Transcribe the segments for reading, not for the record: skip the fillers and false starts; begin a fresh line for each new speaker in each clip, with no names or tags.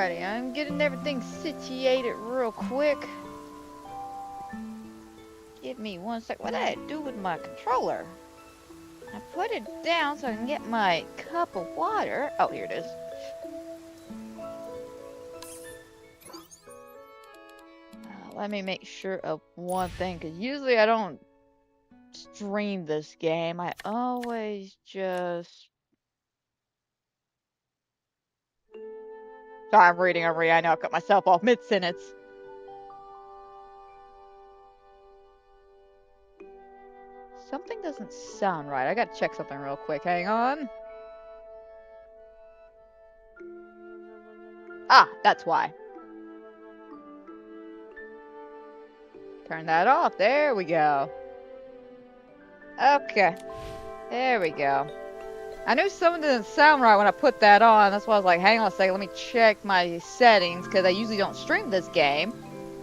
Alrighty, I'm getting everything situated real quick. Give me 1 sec. What did I do with my controller? I put it down so I can get my cup of water. Oh, here it is. Let me make sure of one thing, because usually I don't stream this game. I always just... Sorry, I'm reading over here. I know I cut myself off mid-sentence. Something doesn't sound right. I gotta check something real quick. Hang on. Ah, that's why. Turn that off. There we go. Okay. There we go. I knew something didn't sound right when I put that on. That's why I was like, hang on a second. Let me check my settings, because I usually don't stream this game.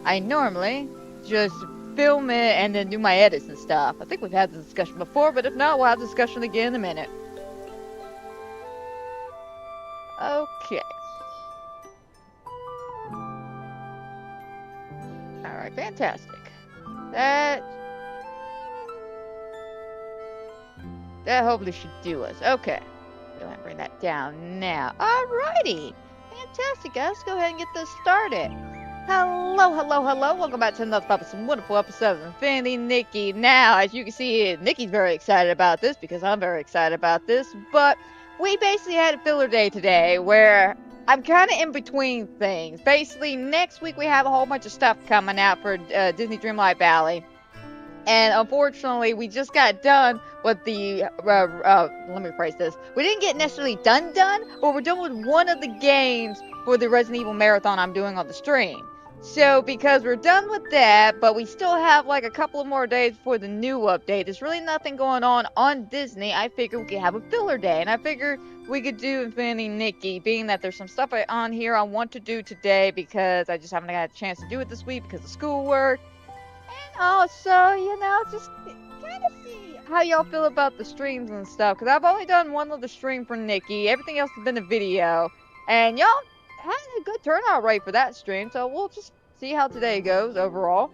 I normally just film it and then do my edits and stuff. I think we've had this discussion before, but if not, we'll have this discussion again in a minute. Okay. Alright, fantastic. That hopefully should do us. Okay. Go ahead and bring that down now. Alrighty. Fantastic, guys. Let's go ahead and get this started. Hello, hello, hello. Welcome back to another wonderful episode of Infinity Nikki. Now, as you can see, Nikki's very excited about this because I'm very excited about this. But we basically had a filler day today where I'm kind of in between things. Basically, next week we have a whole bunch of stuff coming out for Disney Dreamlight Valley. And unfortunately, we just got done with the, let me rephrase this. We didn't get necessarily done, but we're done with one of the games for the Resident Evil Marathon I'm doing on the stream. So, because we're done with that, but we still have like a couple of more days before the new update. There's really nothing going on Disney. I figured we could have a filler day. And I figured we could do Infinity Nikki, being that there's some stuff on here I want to do today because I just haven't got a chance to do it this week because of schoolwork. And also, you know, just kind of see how y'all feel about the streams and stuff. Because I've only done one little stream for Nikki. Everything else has been a video. And y'all had a good turnout rate for that stream. So we'll just see how today goes overall.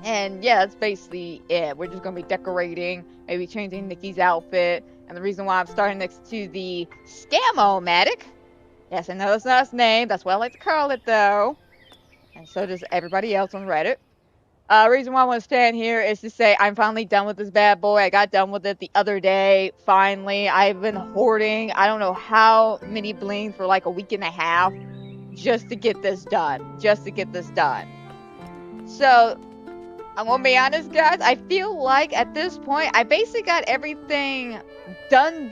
And yeah, that's basically it. We're just going to be decorating, maybe changing Nikki's outfit. And the reason why I'm starting next to the Scam-O-Matic. Yes, I know that's not his name. That's what I like to call it, though. And so does everybody else on Reddit. Reason why I want to stand here is to say I'm finally done with this bad boy. I got done with it the other day, finally. I've been hoarding, I don't know how many blings for like a week and a half just to get this done. So, I'm going to be honest, guys. I feel like at this point, I basically got everything done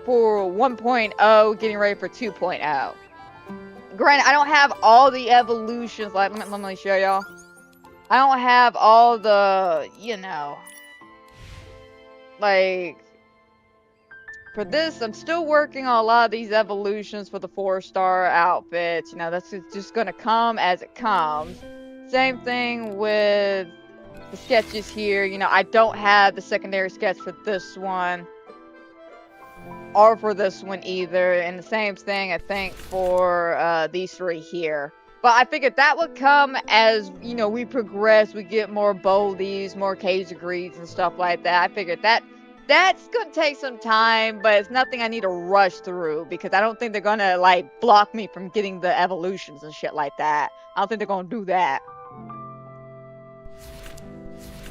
for 1.0, getting ready for 2.0. Granted, I don't have all the evolutions. Like, let me show y'all. I don't have all the, you know, like, for this, I'm still working on a lot of these evolutions for the 4-star outfits. You know, that's just going to come as it comes. Same thing with the sketches here. You know, I don't have the secondary sketch for this one. Or for this one either. And the same thing, I think, for these three here. But I figured that would come as, you know, we progress, we get more boldies, more cage agrees and stuff like that. I figured that's going to take some time, but it's nothing I need to rush through because I don't think they're going to, like, block me from getting the evolutions and shit like that. I don't think they're going to do that.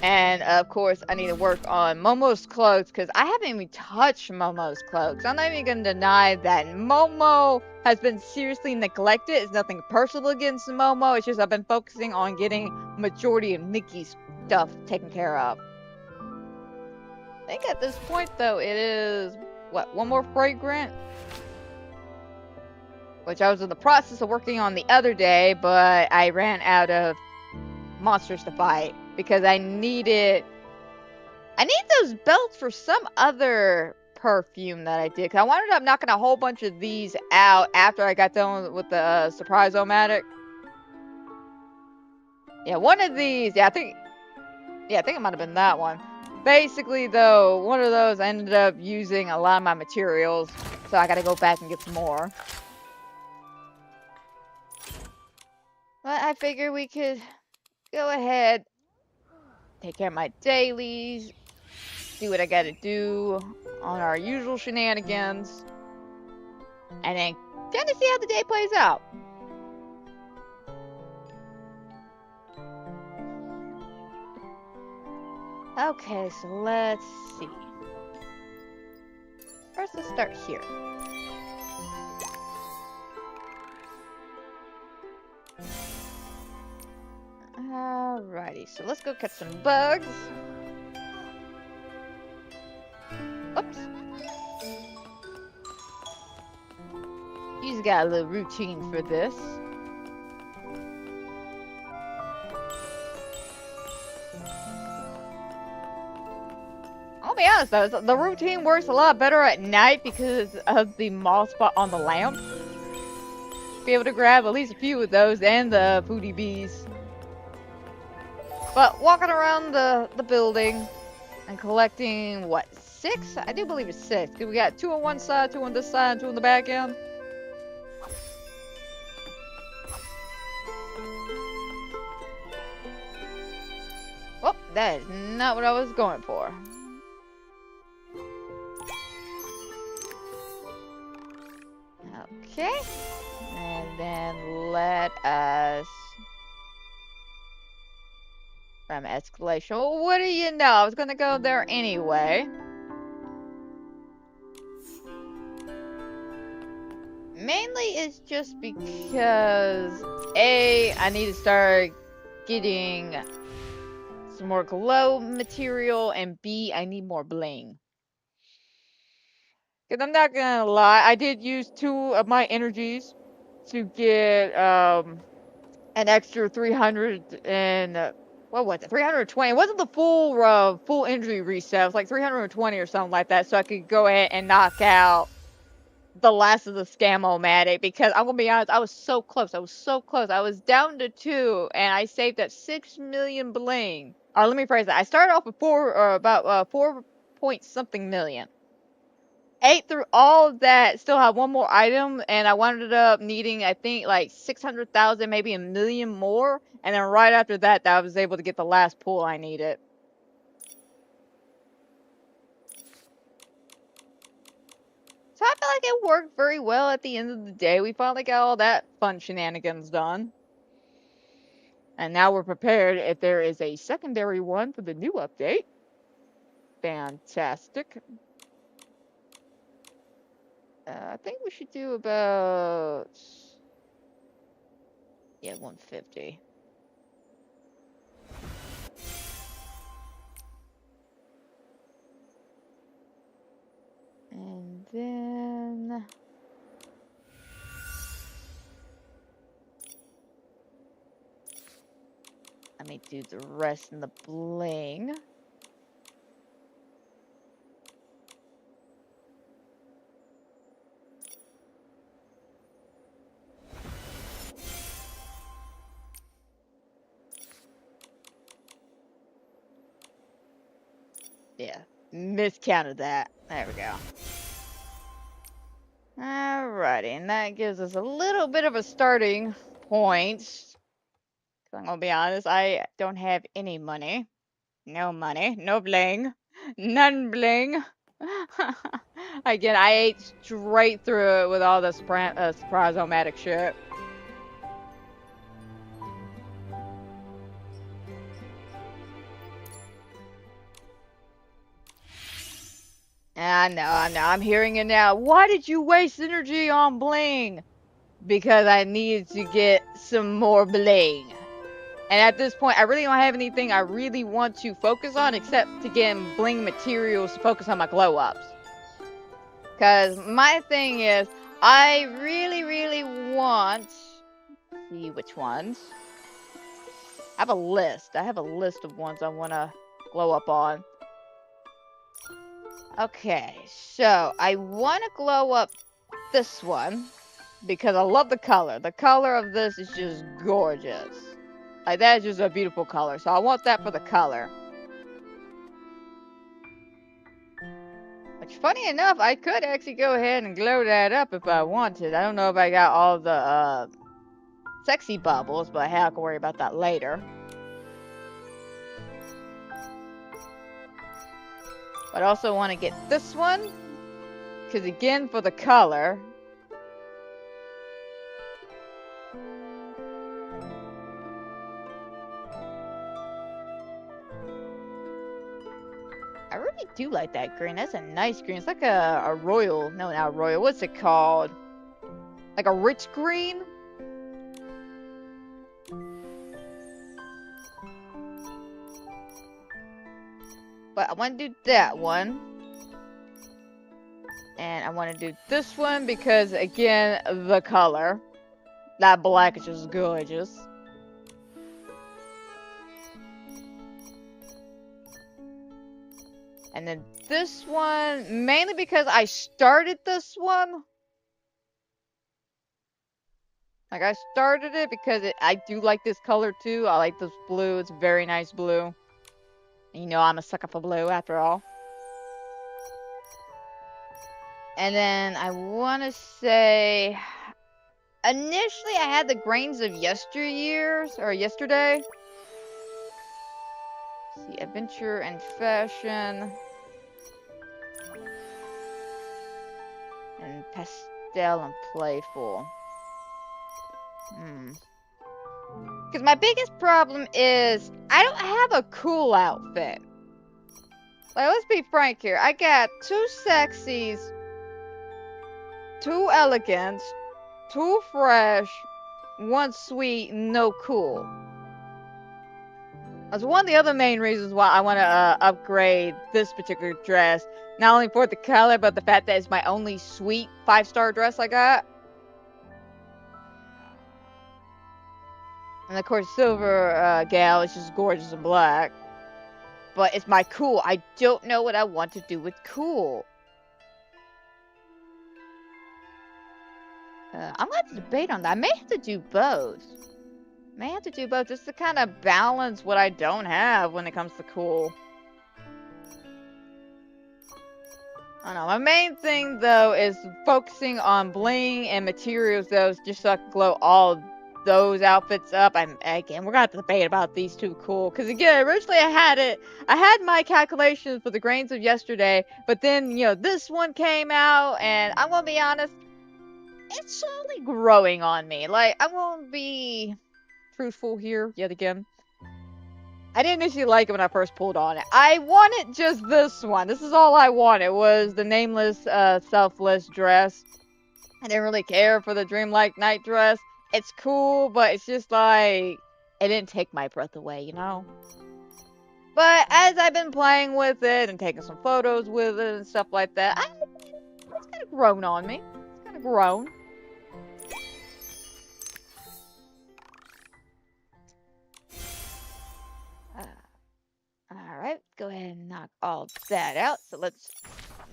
And, of course, I need to work on Momo's clothes, because I haven't even touched Momo's clothes. I'm not even going to deny that Momo has been seriously neglected. It's nothing personal against Momo. It's just I've been focusing on getting majority of Nikki's stuff taken care of. I think at this point, though, it is, what, one more fragrant? Which I was in the process of working on the other day, but I ran out of monsters to fight. Because I need those belts for some other perfume that I did. Cause I wound up knocking a whole bunch of these out after I got done with the Surprise-O-Matic. Yeah, one of these. Yeah, I think it might have been that one. Basically, though, one of those I ended up using a lot of my materials. So I gotta go back and get some more. But I figured we could go ahead, take care of my dailies, do what I gotta do on our usual shenanigans, and then kind of see how the day plays out. Okay, so let's see. First, let's start here. Alrighty, so let's go catch some bugs. Oops. He's got a little routine for this. I'll be honest though, the routine works a lot better at night because of the moth spot on the lamp. Be able to grab at least a few of those and the booty bees. But walking around the building and collecting, what, 6? I do believe it's 6. We got 2 on one side, 2 on this side, and 2 on the back end. Oh, that is not what I was going for. Okay. And then let us... from escalation. Well, what do you know? I was gonna go there anyway. Mainly it's just because A, I need to start getting some more glow material, and B, I need more bling. Because I'm not gonna lie, I did use 2 of my energies to get an extra 300 and what was it? 320. It wasn't the full injury reset. It was like 320 or something like that, so I could go ahead and knock out the last of the Scam-O-Matic, because I'm gonna be honest, I was so close. I was so close. I was down to 2, and I saved up 6 million bling. Or let me phrase that. I started off with about 4 point something million. Ate through all of that, still have one more item, and I wound up needing, I think, like 600,000, maybe a million more. And then right after that, I was able to get the last pull I needed. So I feel like it worked very well at the end of the day. We finally got all that fun shenanigans done. And now we're prepared if there is a secondary one for the new update. Fantastic. I think we should do about... yeah, 150. And then... let me do the rest in the bling. Yeah, miscounted that. There we go. Alrighty, and that gives us a little bit of a starting point. I'm gonna be honest, I don't have any money. No money, no bling, none bling. Again, I ate straight through it with all the surprise-o-matic shit. I know, I'm hearing it now. Why did you waste energy on bling? Because I needed to get some more bling. And at this point, I really don't have anything I really want to focus on except to get bling materials to focus on my glow-ups. Because my thing is, I really want... let's see which ones. I have a list. I have a list of ones I want to glow up on. Okay, so I want to glow up this one because I love the color. The color of this is just gorgeous. Like, that is just a beautiful color. So I want that for the color. Which, funny enough, I could actually go ahead and glow that up if I wanted. I don't know if I got all the sexy bubbles, but hey, I can worry about that later. But I also want to get this one, because again, for the color. I really do like that green. That's a nice green. It's like a royal. No, not royal. What's it called? Like a rich green? But I want to do that one. And I want to do this one because, again, the color. That black is just gorgeous. And then this one, mainly because I started this one. Like, I started it because I do like this color, too. I like this blue. It's a very nice blue. And you know I'm a sucker for blue, after all. And then I want to say... Initially, I had the grains of yesteryears, or yesterday. Let's see, adventure and fashion. And pastel and playful. Because my biggest problem is I don't have a cool outfit. Like, let's be frank here. I got 2 sexies, 2 elegants, 2 fresh, 1 sweet, no cool. That's one of the other main reasons why I want to upgrade this particular dress. Not only for the color, but the fact that it's my only sweet 5-star dress I got. And of course, silver gal is just gorgeous in black. But it's my cool. I don't know what I want to do with cool. I'm going to debate on that. I may have to do both. Just to kind of balance what I don't have when it comes to cool. I don't know. My main thing, though, is focusing on bling and materials, though, just so I can glow all those outfits up. Again, we're gonna have to debate about these 2 cool. Because again, originally I had my calculations for the grains of yesterday, but then, you know, this one came out, and I'm gonna be honest, it's slowly growing on me. Like, I'm gonna be truthful here, yet again. I didn't initially like it when I first pulled on it. I wanted just this one. This is all I wanted, was the nameless, selfless dress. I didn't really care for the dreamlike night dress. It's cool, but it's just like, it didn't take my breath away, you know? But as I've been playing with it and taking some photos with it and stuff like that, it's kind of grown on me. It's kind of grown. Alright, go ahead and knock all that out. So let's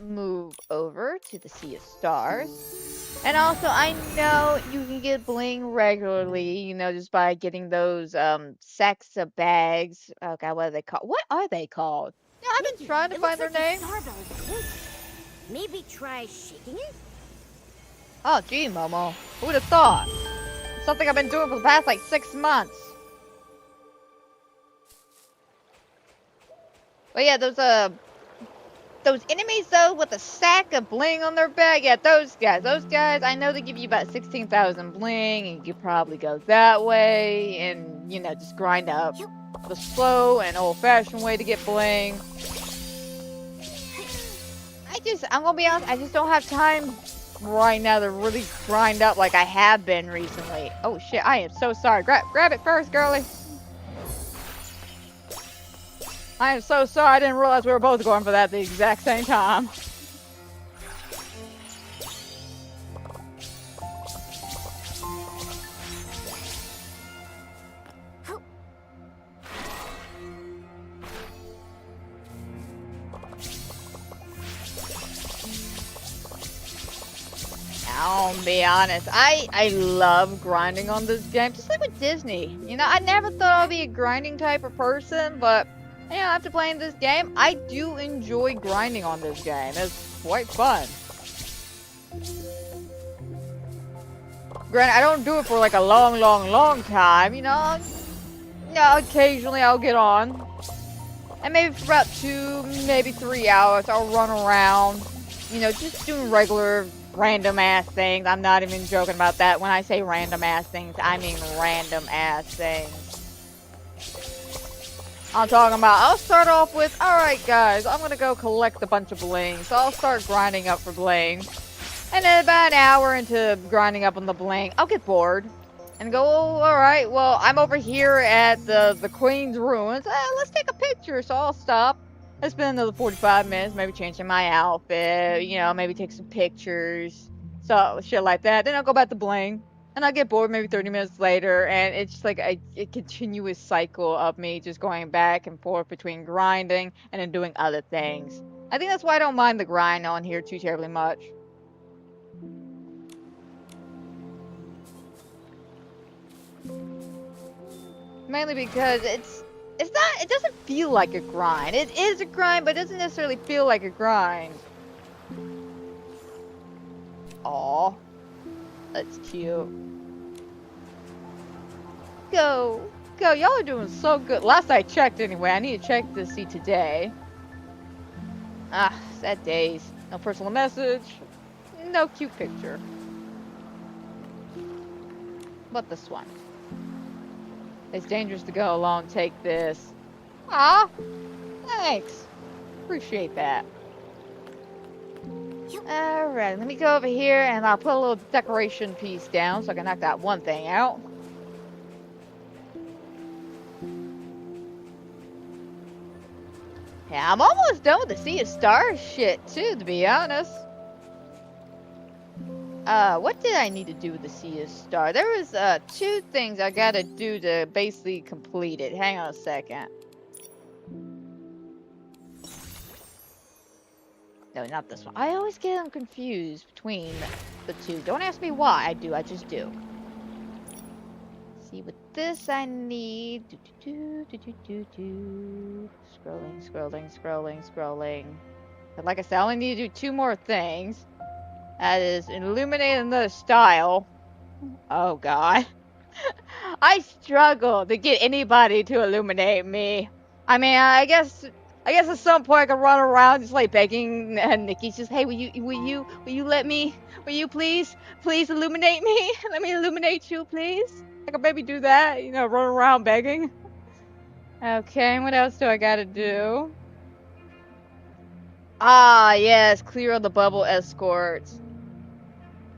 move over to the Sea of Stars. And also, I know you can get bling regularly, you know, just by getting those sacks of bags. Oh god, what are they called? What are they called? Yeah, I've been trying to find their name.
Maybe try shaking it?
Oh gee, Momo. Who would have thought? Something I've been doing for the past like 6 months. But yeah, those enemies though with a sack of bling on their back, yeah, those guys, I know they give you about 16,000 bling, and you could probably go that way, and you know, just grind up the slow and old-fashioned way to get bling. I'm gonna be honest, I just don't have time right now to really grind up like I have been recently. Oh shit, I am so sorry. Grab it first, girlie. I am so sorry, I didn't realize we were both going for that at the exact same time. I'll be honest, I love grinding on this game, just like with Disney. You know, I never thought I'd be a grinding type of person, but you know, after playing this game, I do enjoy grinding on this game. It's quite fun. granted, I don't do it for like a long time, you know? Yeah, occasionally I'll get on. And maybe for about 2, maybe 3 hours, I'll run around. You know, just doing regular random ass things. I'm not even joking about that. When I say random ass things, I mean random ass things. I'm talking about, I'll start off with, alright guys, I'm gonna go collect a bunch of bling. So I'll start grinding up for bling. And then about an hour into grinding up on the bling, I'll get bored. And go, oh, alright, well, I'm over here at the Queen's Ruins. Let's take a picture. So I'll stop. I spend another 45 minutes, maybe changing my outfit, you know, maybe take some pictures. So, shit like that. Then I'll go back to bling. And I'll get bored maybe 30 minutes later. And it's just like a continuous cycle of me just going back and forth between grinding and then doing other things. I think that's why I don't mind the grind on here too terribly much. Mainly because it doesn't feel like a grind. It is a grind, but it doesn't necessarily feel like a grind. Aw. That's cute. Go. Y'all are doing so good. Last I checked anyway. I need to check to see today. Ah, sad days. No personal message. No cute picture. But this one. It's dangerous to go alone. Take this. Ah, thanks. Appreciate that. Alright, let me go over here and I'll put a little decoration piece down so I can knock that one thing out. Yeah, I'm almost done with the Sea of Stars shit too, to be honest. What did I need to do with the Sea of Stars? There was, 2 things I gotta do to basically complete it. Hang on a second. No, not this one. I always get them confused between the 2. Don't ask me why. I just do. See, with this I need... Scrolling. But like I said, I only need to do 2 more things. That is illuminate another style. Oh god. I struggle to get anybody to illuminate me. I mean, I guess at some point I could run around just like begging Nikki, just, hey, will you let me, will you please illuminate me? Let me illuminate you, please. I could maybe do that, you know, run around begging. Okay, what else do I gotta do? Ah, yes, clear the bubble escorts.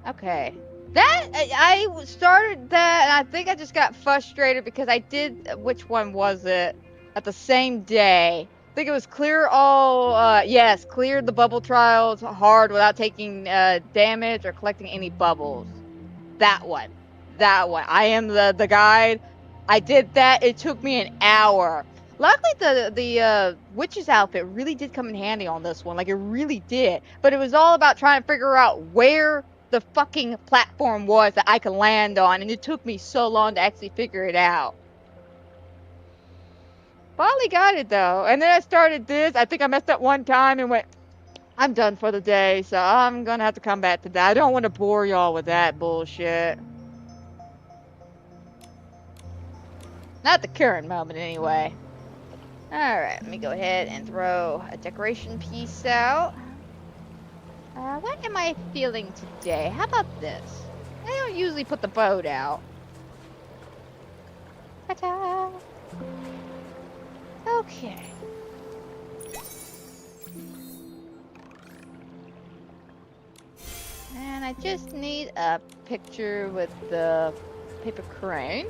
Okay. That, I started that, and I think I just got frustrated because I did, which one was it? At the same day. I think it was clear all, yes, clear the bubble trials hard without taking, damage or collecting any bubbles. That one. I am the guide. I did that. It took me an hour. Luckily, the witch's outfit really did come in handy on this one. Like, it really did. But it was all about trying to figure out where the fucking platform was that I could land on. And it took me so long to actually figure it out. Finally got it, though. And then I started this. I think I messed up one time and went, I'm done for the day. So I'm going to have to come back to that. I don't want to bore y'all with that bullshit. Not the current moment, anyway. Alright, let me go ahead and throw a decoration piece out. What am I feeling today? How about this? I don't usually put the boat out. Ta-da! Okay. And I just need a picture with the paper crane.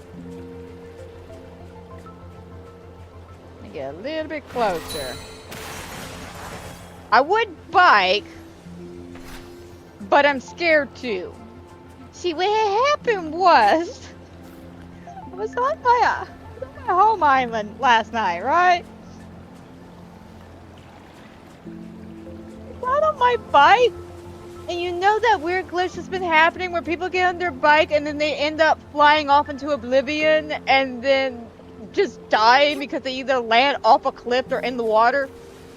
Get a little bit closer. I would bike, but I'm scared too. See, what happened was, I was on my home island last night, right? Got on my bike, and you know that weird glitch that's been happening where people get on their bike and then they end up flying off into oblivion and then just dying because they either land off a cliff or in the water.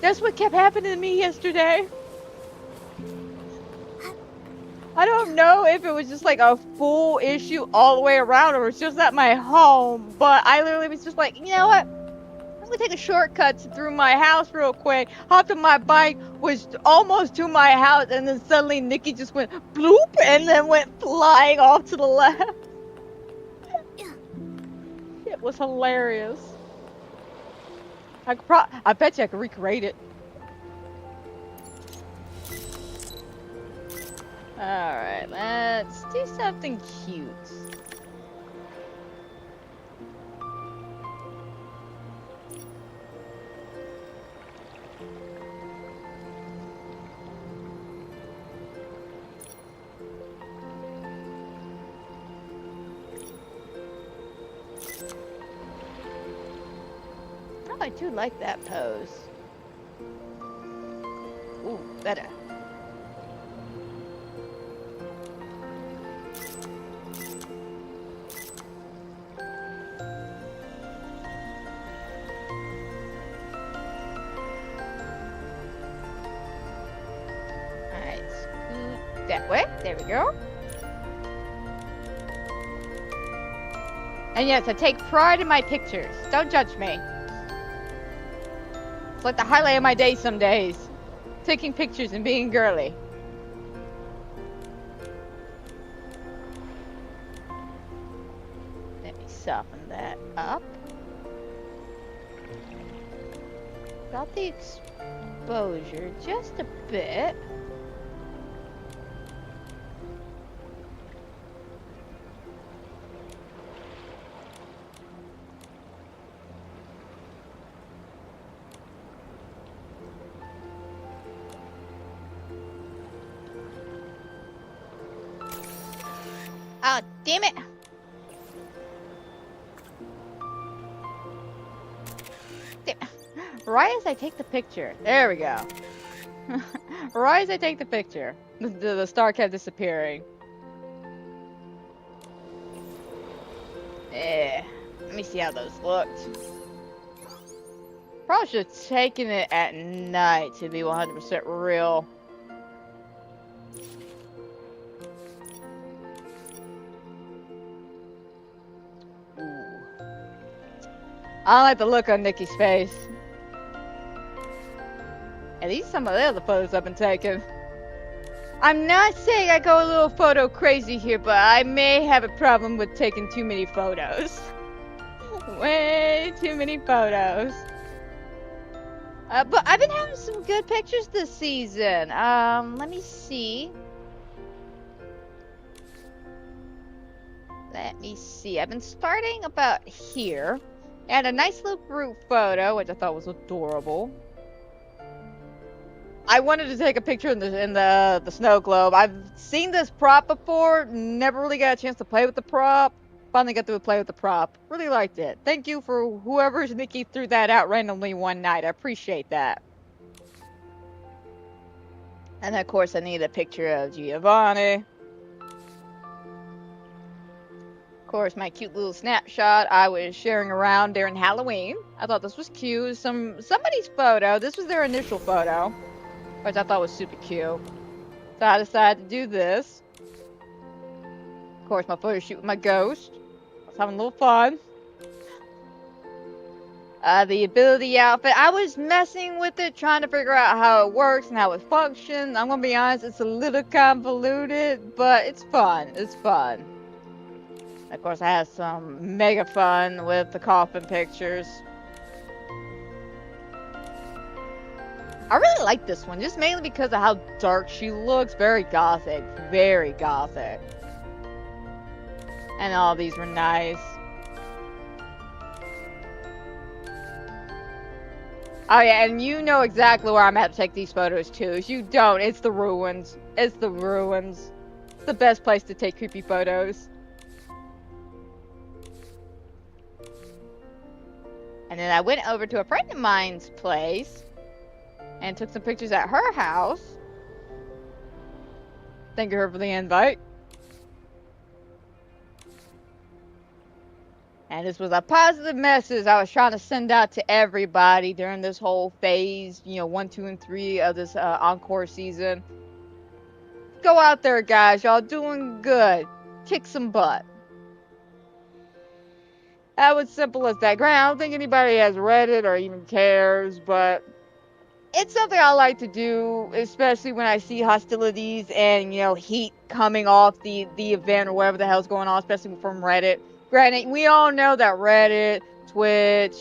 That's what kept happening to me yesterday. I don't know if it was just like a full issue all the way around or it's just at my home, but I literally was just like, you know what? I'm gonna take a shortcut through my house real quick. Hopped on my bike, was almost to my house, and then suddenly Nikki just went bloop and then went flying off to the left. It was hilarious. I bet you I could recreate it. Alright, let's do something cute. Oh, I do like that pose. Ooh, better. That way. There we go. And yes, I take pride in my pictures. Don't judge me. It's like the highlight of my day some days. Taking pictures and being girly. Let me soften that up. Got the exposure just a bit. Oh, damn it! Right as I take the picture. There we go. Right as I take the picture. The star kept disappearing. Yeah. Let me see how those looked. Probably should have taken it at night to be 100% real. I don't like the look on Nikki's face. And these are some of the other photos I've been taking. I'm not saying I go a little photo crazy here, but I may have a problem with taking too many photos. Way too many photos. But I've been having some good pictures this season. Let me see. Let me see. I've been starting about here. And a nice little group photo, which I thought was adorable. I wanted to take a picture in the snow globe. I've seen this prop before, never really got a chance to play with the prop. Finally got to play with the prop. Really liked it. Thank you for whoever's Nikki threw that out randomly one night. I appreciate that. And of course I need a picture of Giovanni. Of course, my cute little snapshot I was sharing around during Halloween. I thought this was cute. Somebody's photo. This was their initial photo, which I thought was super cute. So I decided to do this. Of course, my photo shoot with my ghost. I was having a little fun. The ability outfit. I was messing with it, trying to figure out how it works and how it functions. I'm gonna be honest, it's a little convoluted, but it's fun. It's fun. Of course, I had some mega fun with the coffin pictures. I really like this one, just mainly because of how dark she looks. Very gothic. Very gothic. And all these were nice. Oh yeah, and you know exactly where I'm at to take these photos too. If you don't, it's the ruins. It's the ruins. It's the best place to take creepy photos. And then I went over to a friend of mine's place and took some pictures at her house. Thank her for the invite. And this was a positive message I was trying to send out to everybody during this whole phase, 1, 2, and 3 of this Encore season. go out there, guys. Y'all doing good. Kick some butt. That was simple as that. Granted, I don't think anybody has read it or even cares, but it's something I like to do, especially when I see hostilities and, you know, heat coming off the event or whatever the hell's going on, especially from Reddit. Granted, we all know that Reddit, Twitch,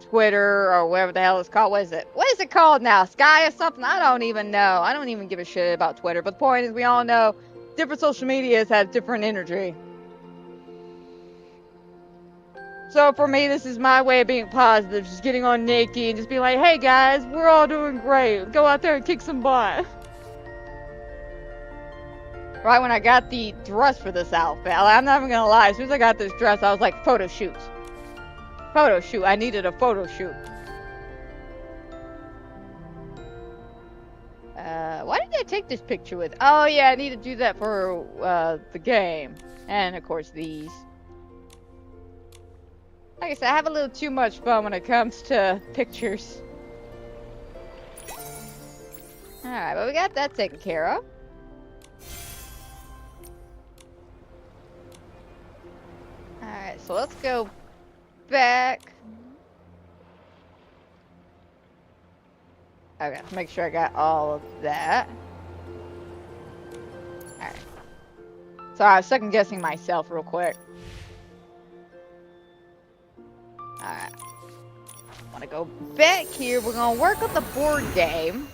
Twitter, or whatever the hell it's called. What is it? What is it called now? Sky or something? I don't even know. I don't even give a shit about Twitter. But the point is, we all know different social medias have different energy. So for me, this is my way of being positive, just getting on Nikki and just being like, hey guys, we're all doing great. Go out there and kick some butt. Right when I got the dress for this outfit, I'm not even gonna lie, as soon as I got this dress, I was like, photo shoot. Photo shoot. I needed a photo shoot. Why did I take this picture with? Oh yeah, I need to do that for the game. And of course these. Like I said, I have a little too much fun when it comes to pictures. Alright, but we got that taken care of. Alright, so let's go back. Okay, make sure I got all of that. Alright. Sorry, I was second guessing myself real quick. Alright. I want to go back here. We're going to work on the board game.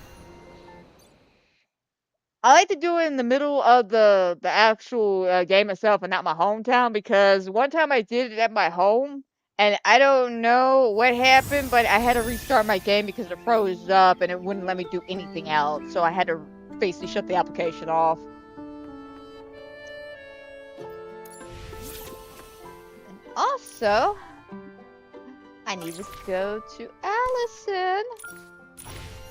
I like to do it in the middle of the actual game itself and not my hometown, because one time I did it at my home and I don't know what happened, but I had to restart my game because it froze up and it wouldn't let me do anything else. So I had to basically shut the application off. And also, I need to go to Allison.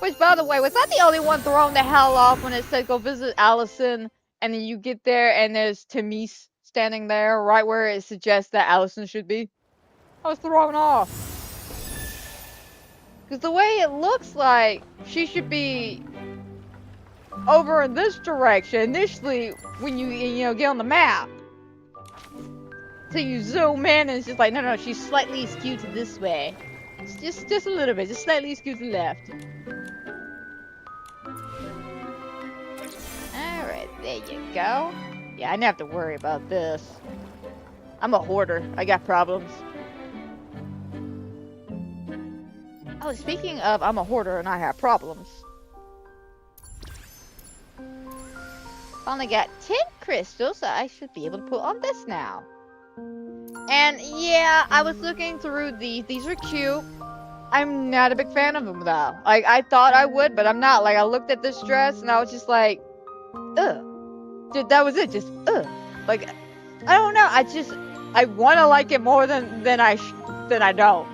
Which, by the way, was I the only one thrown the hell off when it said go visit Allison, and then you get there and there's Tamise standing there right where it suggests that Allison should be? I was thrown off. Because the way it looks like she should be over in this direction initially when you get on the map. So you zoom in and it's just like, no, she's slightly skewed to this way. Just a little bit, just slightly skewed to the left. Alright, there you go. Yeah, I didn't have to worry about this. I'm a hoarder. I got problems. Oh, speaking of I'm a hoarder and I have problems. Only got 10 crystals, so I should be able to put on this now. And yeah, I was looking through these. These are cute. I'm not a big fan of them though. Like, I thought I would, but I'm not. Like, I looked at this dress and I was just like, ugh. Dude, that was it. Just, ugh. Like, I don't know. I want to like it more than I don't.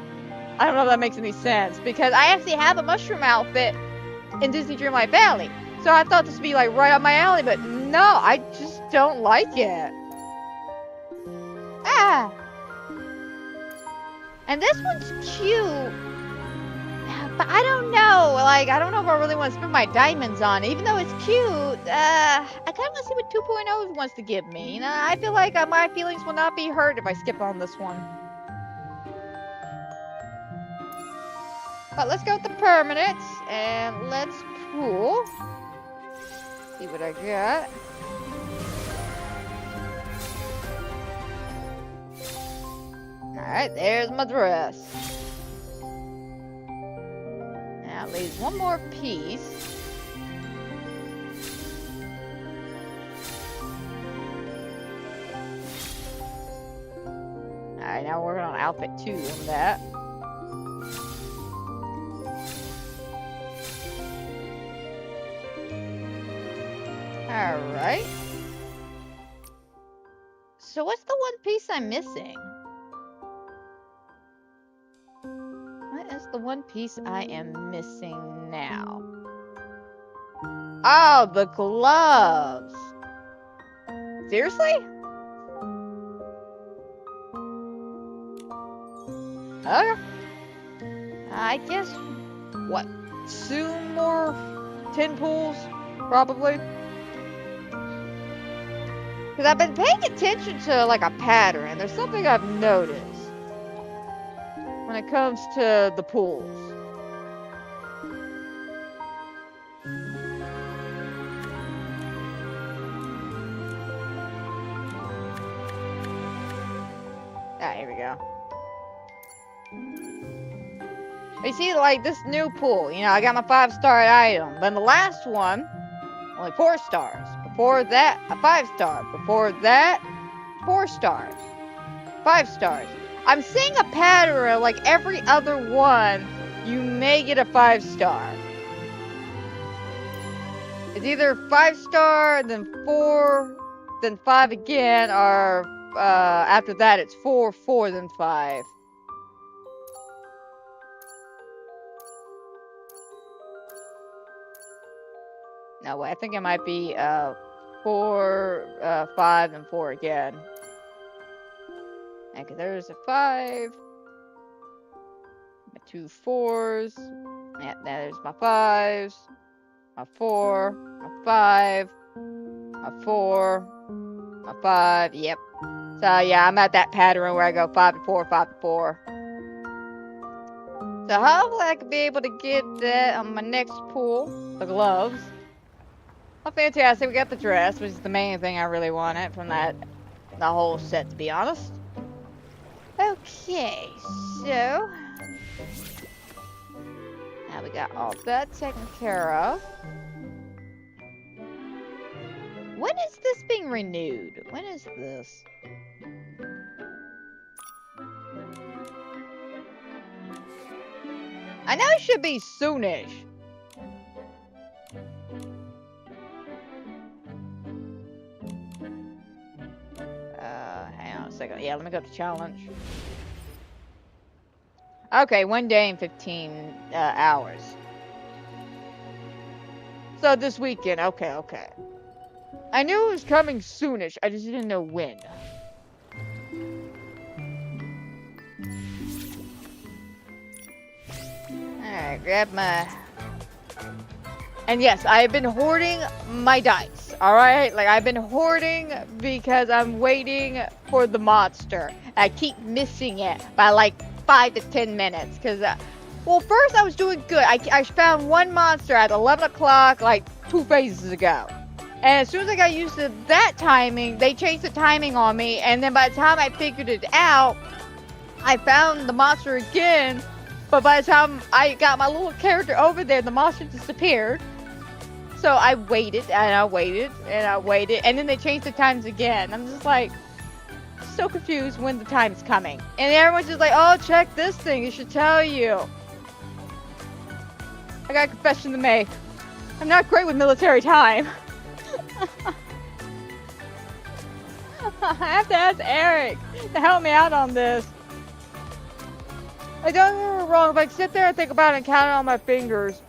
I don't know if that makes any sense. Because I actually have a mushroom outfit in Disney Dreamlight Valley. So I thought this would be like right up my alley, but no, I just don't like it. Ah. And this one's cute. But I don't know. Like, I don't know if I really want to spend my diamonds on it. Even though it's cute, I kind of want to see what 2.0 wants to give me. You know, I feel like my feelings will not be hurt if I skip on this one. But let's go with the permanents. And let's pull. See what I got. Alright, there's my dress. Now leaves one more piece. Alright, now we're working on outfit 2 on that. Alright. So what's the one piece I'm missing? What is the one piece I am missing now? Oh, the gloves. Seriously? Okay. I guess, what, 2 more 10 pulls? Probably. Because I've been paying attention to like a pattern. There's something I've noticed when it comes to the pools. Ah, here we go. You see, like, this new pool, you know, I got my 5-star item. Then the last one, only 4 stars. Before that, a 5-star. Before that, 4 stars. 5 stars. I'm seeing a pattern, like, every other one, you may get a 5-star. It's either 5-star, then 4, then 5 again, or, after that, it's 4, 4, then 5. No, wait, I think it might be 4, 5, and 4 again. Okay, there's a 5. My 2 4s. Yeah, there's my 5s. My 4. My 5. My 4. My 5. Yep. So yeah, I'm at that pattern where I go 5 to 4, 5 to 4. So hopefully I can be able to get that on my next pool. The gloves. Oh, fantastic. We got the dress, which is the main thing I really wanted from the whole set, to be honest. Okay, so now we got all that taken care of. When is this being renewed? When is this? I know it should be soonish. Hang on a second. Yeah, let me go to challenge. Okay, 1 day and 15 hours. So this weekend. Okay, okay. I knew it was coming soonish. I just didn't know when. Alright, grab my... And yes, I have been hoarding my dice, alright? Like, I've been hoarding because I'm waiting for the monster. I keep missing it by like 5 to 10 minutes. Because, well, first I was doing good. I found one monster at 11 o'clock, like 2 phases ago. And as soon as I got used to that timing, they changed the timing on me. And then by the time I figured it out, I found the monster again. But by the time I got my little character over there, the monster disappeared. So I waited, and I waited, and I waited. And then they changed the times again. I'm just like, so confused when the time's coming. And everyone's just like, oh, check this thing. It should tell you. I got a confession to make. I'm not great with military time. I have to ask Eric to help me out on this. I don't get me wrong, if I sit there and think about it and count it on my fingers,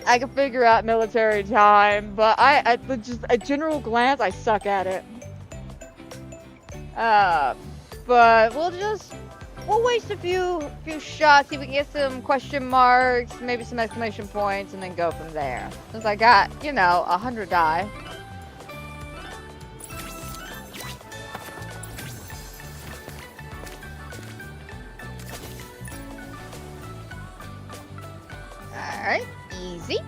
I can figure out military time, but I just a general glance, I suck at it. But we'll waste a few shots, see if we can get some question marks, maybe some exclamation points, and then go from there. Since I got, 100 die. Alright, easy.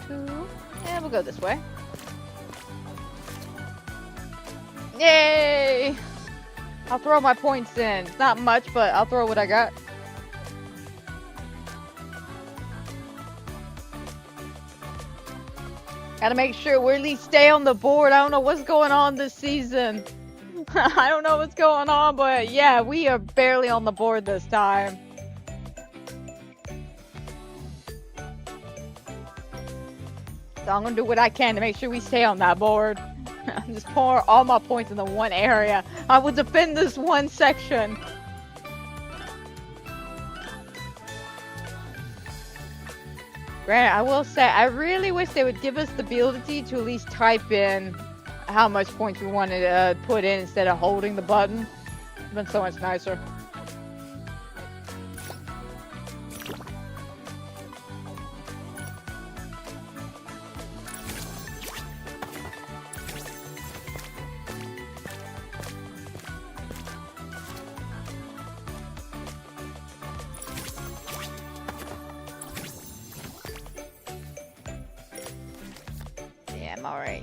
And we'll go this way. Yay! I'll throw my points in. It's not much, but I'll throw what I got. Gotta make sure we at least stay on the board. I don't know what's going on this season. I don't know what's going on, but yeah, we are barely on the board this time. So I'm gonna do what I can to make sure we stay on that board. Just pour all my points in the one area. I will defend this one section. Granted, I will say, I really wish they would give us the ability to at least type in how much points we wanted to put in instead of holding the button. It's been so much nicer.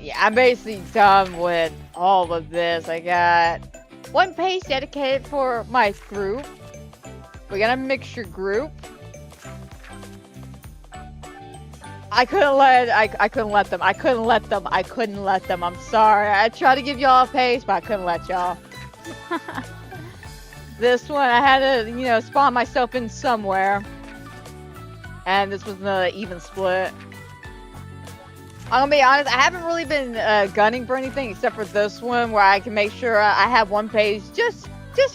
Yeah, I'm basically done with all of this. I got one page dedicated for my group. We got a mixture group. I couldn't let them. I'm sorry. I tried to give y'all a pace, but I couldn't let y'all. This one I had to, you know, spawn myself in somewhere. And this was another even split. I'm gonna be honest, I haven't really been gunning for anything except for this one where I can make sure I have one page just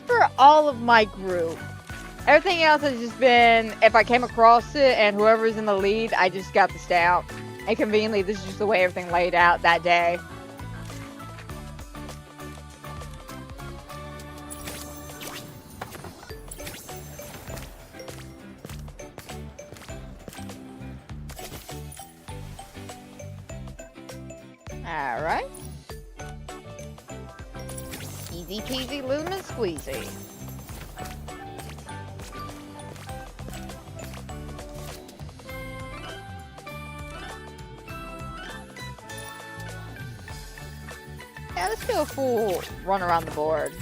for all of my group. Everything else has just been, if I came across it and whoever's in the lead, I just got the stout. And conveniently, this is just the way everything laid out that day. Alright. Easy peasy lemon squeezy. Yeah, let's do a full run around the board.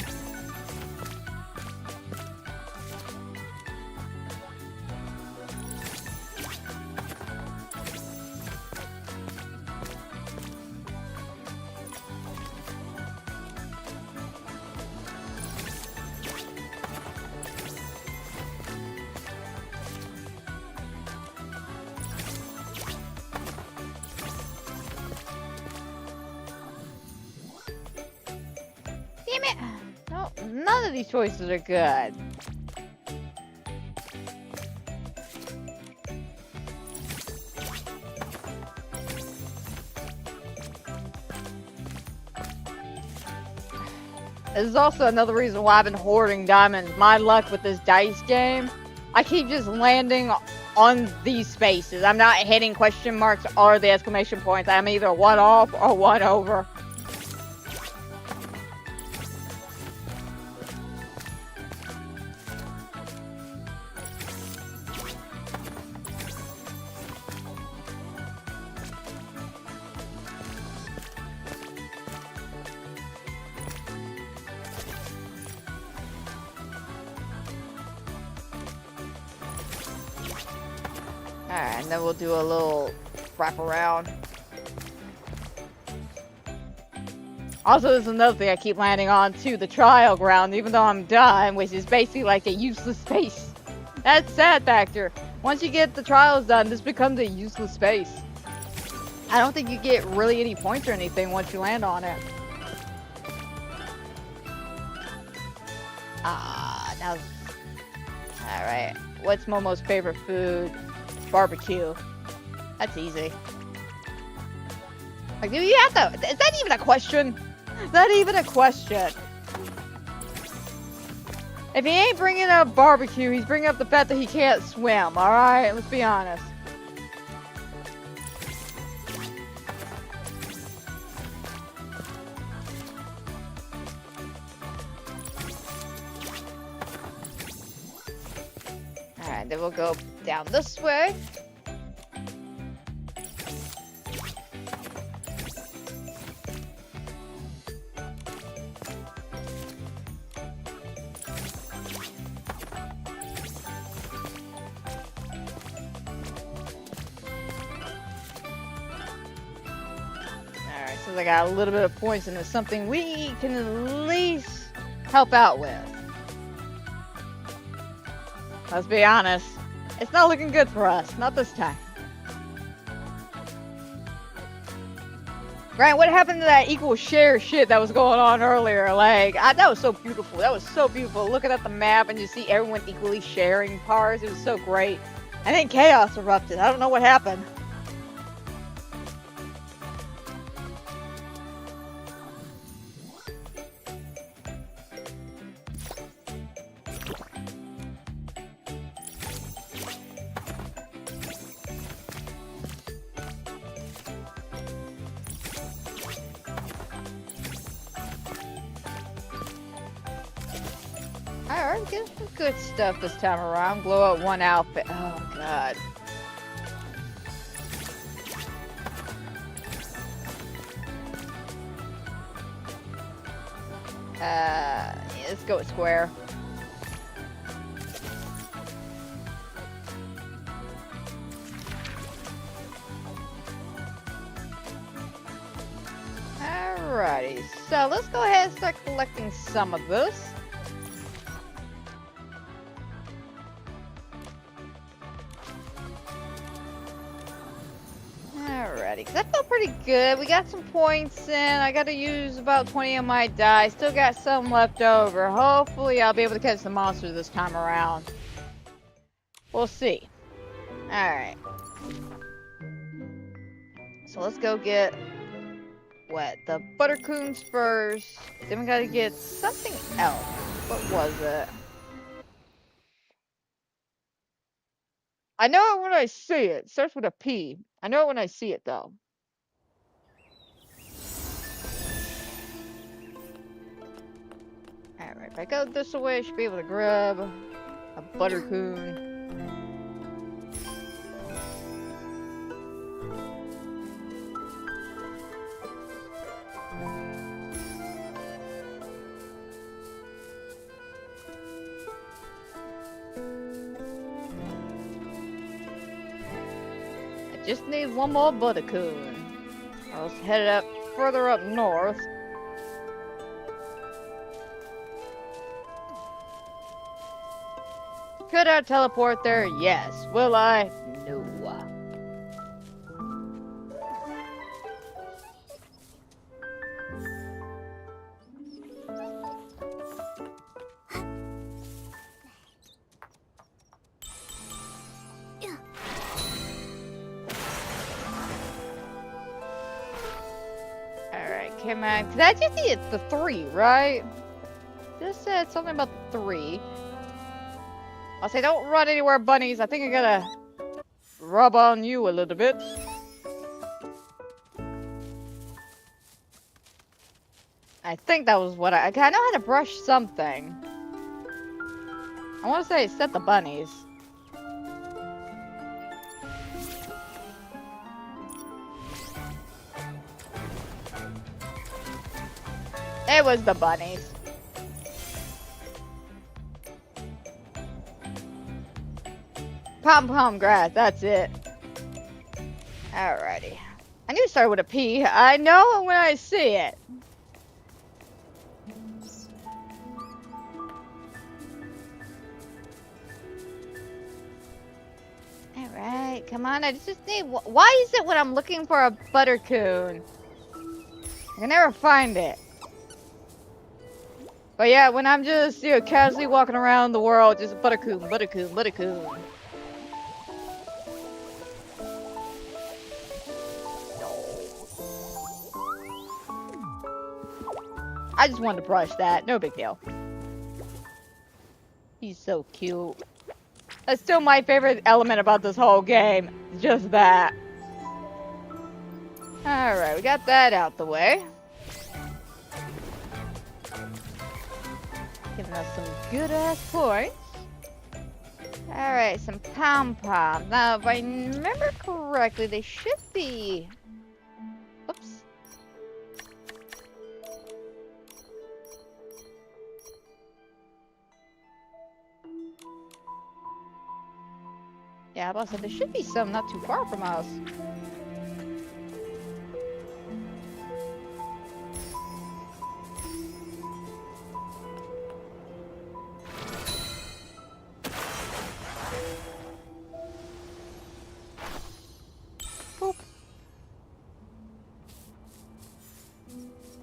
Damn it! No, none of these choices are good. This is also another reason why I've been hoarding diamonds. My luck with this dice game, I keep just landing on these spaces. I'm not hitting question marks or the exclamation points. I'm either one off or one over. Alright, and then we'll do a little wrap around. Also, there's another thing I keep landing on too, the trial ground, even though I'm done, which is basically like a useless space. That's sad factor. Once you get the trials done, this becomes a useless space. I don't think you get really any points or anything once you land on it. Now... Alright, what's Momo's favorite food? Barbecue. That's easy. Like, do you have to... Is that even a question? Is that even a question? If he ain't bringing up barbecue, he's bringing up the fact that he can't swim, alright? Let's be honest. Alright, then we'll go down this way. Alright, so I got a little bit of points and it's something we can at least help out with. Let's be honest, it's not looking good for us. Not this time. Grant, what happened to that equal share shit that was going on earlier? Like, that was so beautiful. That was so beautiful. Looking at the map and you see everyone equally sharing parts. It was so great. And then chaos erupted. I don't know what happened. Alright, get some good stuff this time around. Blow up one outfit. Oh, God. Yeah, let's go with square. Alrighty, so let's go ahead and start collecting some of this. Alrighty, because I feel pretty good. We got some points in. I got to use about 20 of my die. Still got some left over. Hopefully, I'll be able to catch the monster this time around. We'll see. Alright. So let's go get the buttercoons first. Then we gotta get something else. What was it? I know it when I see it. It starts with a P. I know it when I see it though. Alright, if I go this way, I should be able to grab a buttercoon. Just need one more buttercoon. I'll head up further up north. Could I teleport there? Yes. Will I? No. Come on, because I just see it's the 3, right? Just said something about the 3. I'll say don't run anywhere, bunnies. I think I gotta rub on you a little bit. I think that was what I know how to brush something. I want to say set the bunnies. It was the bunnies. Pom-pom grass, that's it. Alrighty. I knew it started with a P. I know it when I see it. Alright, come on. I just need... Why is it when I'm looking for a buttercoon, I can never find it? But yeah, when I'm just, casually walking around the world, just buttercoon, buttercoon, buttercoon. I just wanted to brush that. No big deal. He's so cute. That's still my favorite element about this whole game. Just that. Alright, we got that out the way. Giving us some good ass points. Alright, some pom-poms. Now, if I remember correctly, they should be... Oops. Yeah, I said there should be some not too far from us.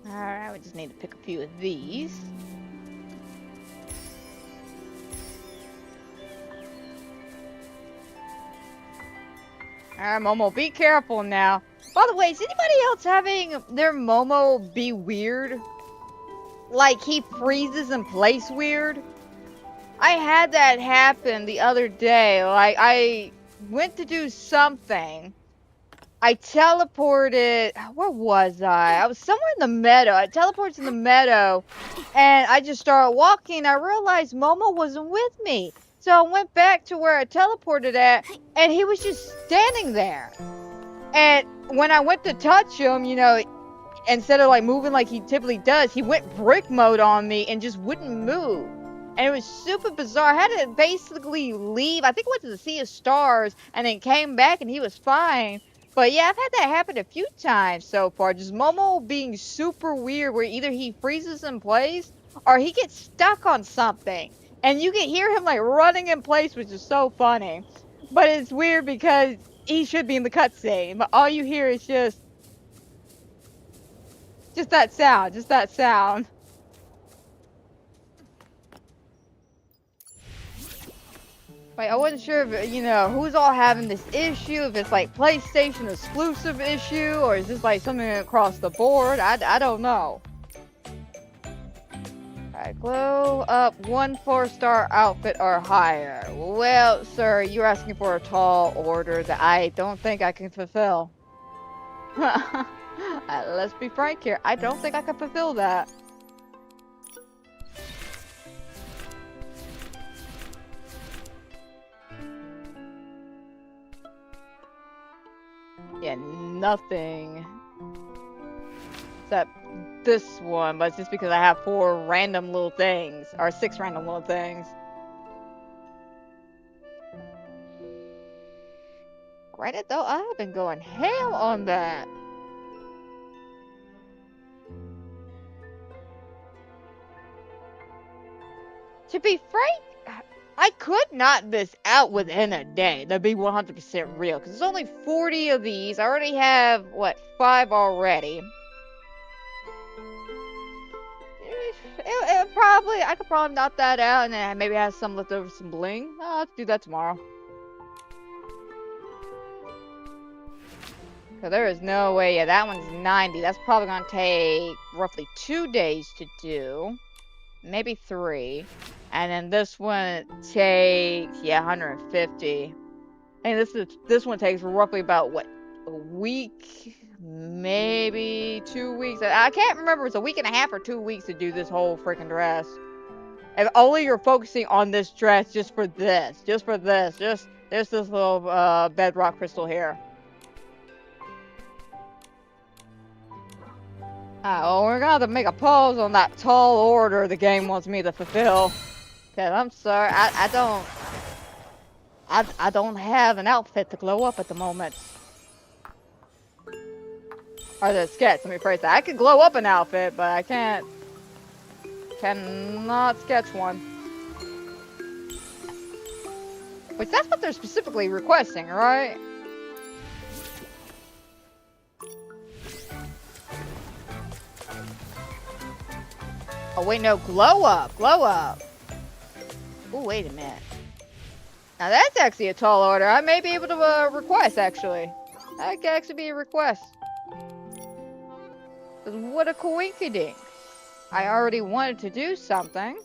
Alright, we just need to pick a few of these. Alright, Momo, be careful now. By the way, is anybody else having their Momo be weird? Like, he freezes in place weird? I had that happen the other day. Like, I went to do something. I teleported... Where was I? I was somewhere in the meadow. I teleported to the meadow, and I just started walking. I realized Momo wasn't with me. So I went back to where I teleported at, and he was just standing there. And when I went to touch him, instead of like moving like he typically does, he went brick mode on me and just wouldn't move. And it was super bizarre. I had to basically leave. I think I went to the Sea of Stars and then came back and he was fine. But yeah, I've had that happen a few times so far. Just Momo being super weird where either he freezes in place or he gets stuck on something. And you can hear him like running in place, which is so funny. But it's weird because he should be in the cutscene, but all you hear is just that sound, just that sound. Like, I wasn't sure if, you know, who's all having this issue, if it's like PlayStation exclusive issue, or is this like something across the board? I don't know. Alright, glow up 1 4-star outfit or higher. Well, sir, you're asking for a tall order that I don't think I can fulfill. Let's be frank here, I don't think I can fulfill that. Yeah, nothing. Except this one, but it's just because I have 4 random little things. Or 6 random little things. Granted though, I've been going ham on that. To be frank, I could knock this out within a day. That'd be 100% real. Because there's only 40 of these. I already have, what, 5 already. I could probably knock that out and then maybe have some left over some bling. I'll have to do that tomorrow. Cause there is no way, yeah, that one's 90. That's probably gonna take roughly 2 days to do. Maybe 3. And then this one takes, yeah, 150. And this one takes roughly about, what, a week? Maybe 2 weeks. I can't remember if it's a week and a half or 2 weeks to do this whole freaking dress. If only you're focusing on this dress just for this. Just there's this little bedrock crystal here. Well, we're gonna have to make a pause on that tall order the game wants me to fulfill. Cause I'm sorry, I don't have an outfit to glow up at the moment. Or the sketch, let me phrase that. I could glow up an outfit, but I cannot sketch one. Which that's what they're specifically requesting, right? Oh wait, no, glow up. Oh, wait a minute. Now that's actually a tall order. I may be able to request, actually. That could actually be a request. What a coinkydink. I already wanted to do something.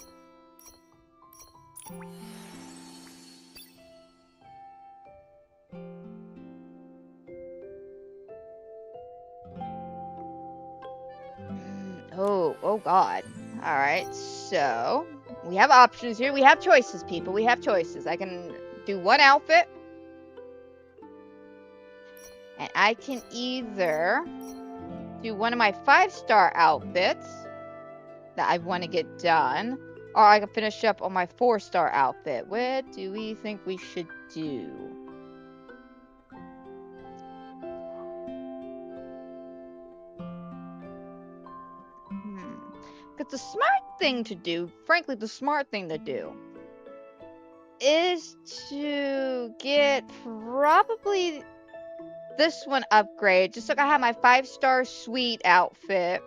Oh God. Alright, so we have options here. We have choices, people. We have choices. I can do one outfit. And I can either do one of my 5-star outfits that I want to get done, or I can finish up on my 4-star outfit. What do we think we should do? Because the smart thing to do, frankly, the smart thing to do is to get probably this one upgrade, just so I have my 5-star suite outfit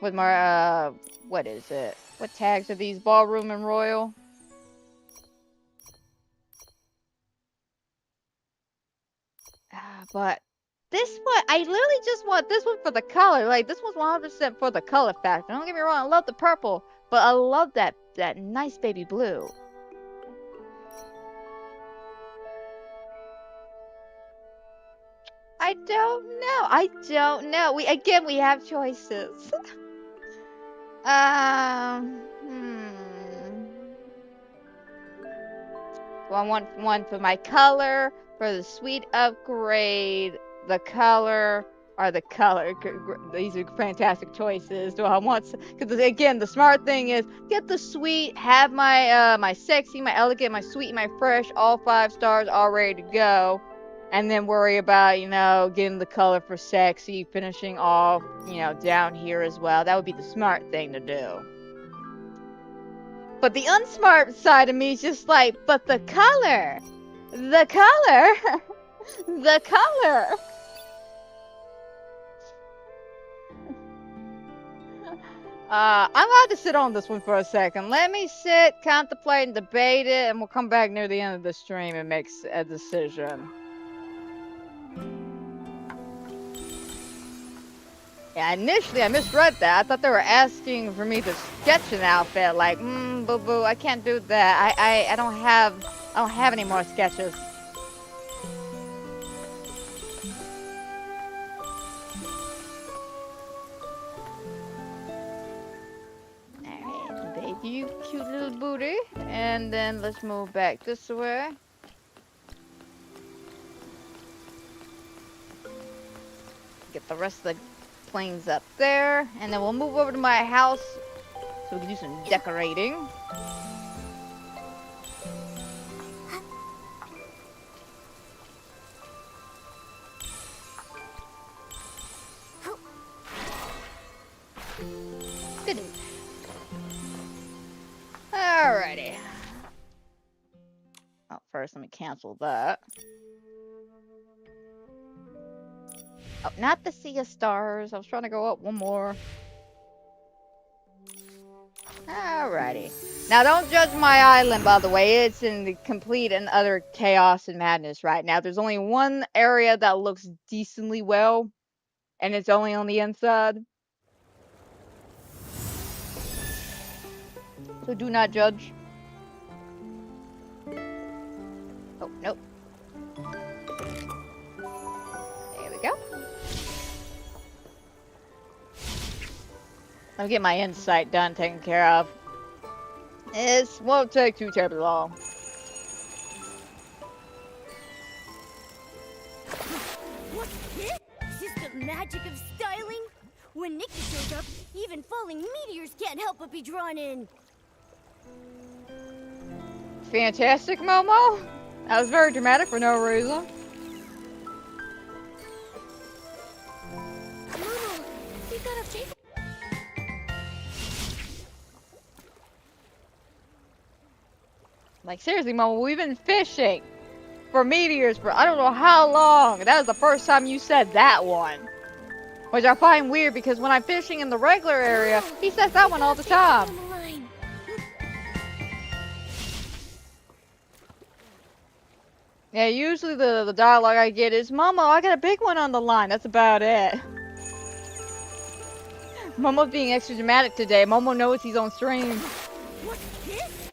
with my, what is it? What tags are these? Ballroom and Royal? But this one, I literally just want this one for the color. Like, this one's 100% for the color factor. Don't get me wrong, I love the purple, but I love that nice baby blue. I don't know. We have choices. Well, I want one for my color, for the suite upgrade, the color, Or the color. These are fantastic choices. Do I want? Because again, the smart thing is get the sweet, have my my sexy, my elegant, my sweet, my fresh, all 5 stars, all ready to go, and then worry about getting the color for sexy, finishing off down here as well. That would be the smart thing to do. But the unsmart side of me is just like, but the color, the color, the color. I'm gonna have to sit on this one for a second. Let me sit, contemplate, and debate it, and we'll come back near the end of the stream and make a decision. Yeah, initially I misread that. I thought they were asking for me to sketch an outfit. Like, boo boo, I can't do that. I don't have any more sketches. You cute little booty. And then let's move back this way. Get the rest of the planes up there. And then we'll move over to my house so we can do some decorating. Good. Alrighty. Oh, first let me cancel that. Oh, not the Sea of Stars. I was trying to go up one more. Alrighty. Now, don't judge my island, by the way. It's in the complete and utter chaos and madness right now. There's only one area that looks decently well, and it's only on the inside. So do not judge. Oh, nope. There we go. Let me get my insight done, taken care of. This won't take too terribly long.
What's this? Is this the magic of styling? When Nikki shows up, even falling meteors can't help but be drawn in.
Fantastic, Momo. That was very dramatic for no reason.
Momo, you gotta take.
Like, seriously, Momo, we've been fishing for meteors for I don't know how long. That was the first time you said that one. Which I find weird because when I'm fishing in the regular area, he says that one all the time. Yeah, usually the dialogue I get is, Momo, I got a big one on the line. That's about it. Momo's being extra dramatic today. Momo knows he's on stream.
What's this?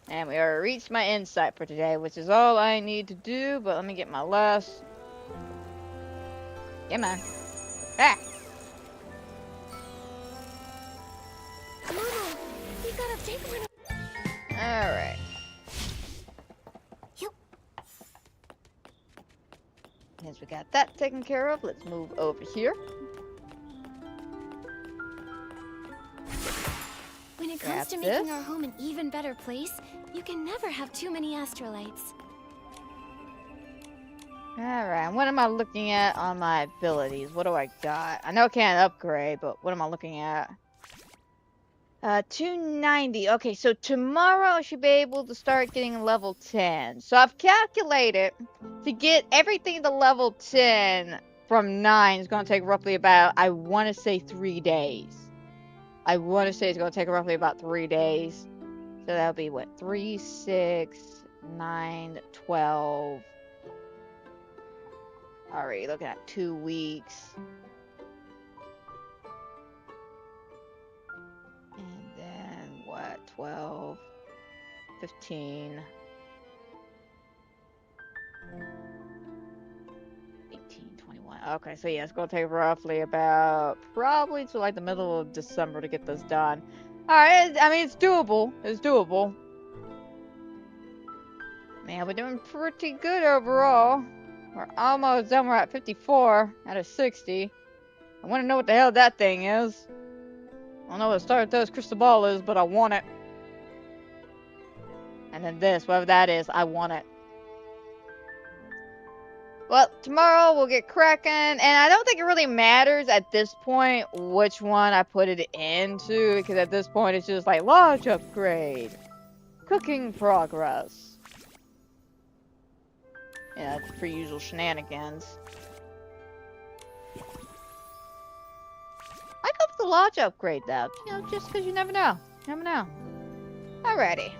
And we already reached my insight for today, which is all I need to do. But let me get my last. Come on. Ah!
Momo, you gotta take one.
Alright. Since we got that taken care of, let's move over here.
When it comes to making our home an even better place, you can never have too many astrolites.
Alright, what am I looking at on my abilities? What do I got? I know I can't upgrade, but what am I looking at? 290. Okay, so tomorrow I should be able to start getting level 10. So I've calculated to get everything to level 10 from 9 is going to take roughly about, I want to say 3 days. I want to say it's going to take roughly about 3 days. So that'll be what? 3, 6, 9, 12. Alright, looking at 2 weeks. And then what? 12, 15, 18, 21. Okay, so yeah, it's gonna take roughly about probably to like the middle of December to get this done. Alright, I mean, it's doable. It's doable. Man, we're doing pretty good overall. We're almost done. We're at 54 out of 60. I want to know what the hell that thing is. I don't know what Stardust Crystal Ball is, but I want it. And then this, whatever that is, I want it. Well, tomorrow we'll get cracking, and I don't think it really matters at this point which one I put it into, because at this point it's just like lodge upgrade, cooking progress. Yeah, for usual shenanigans. I go for the lodge upgrade though, you know, just because you never know. You never know. Alrighty.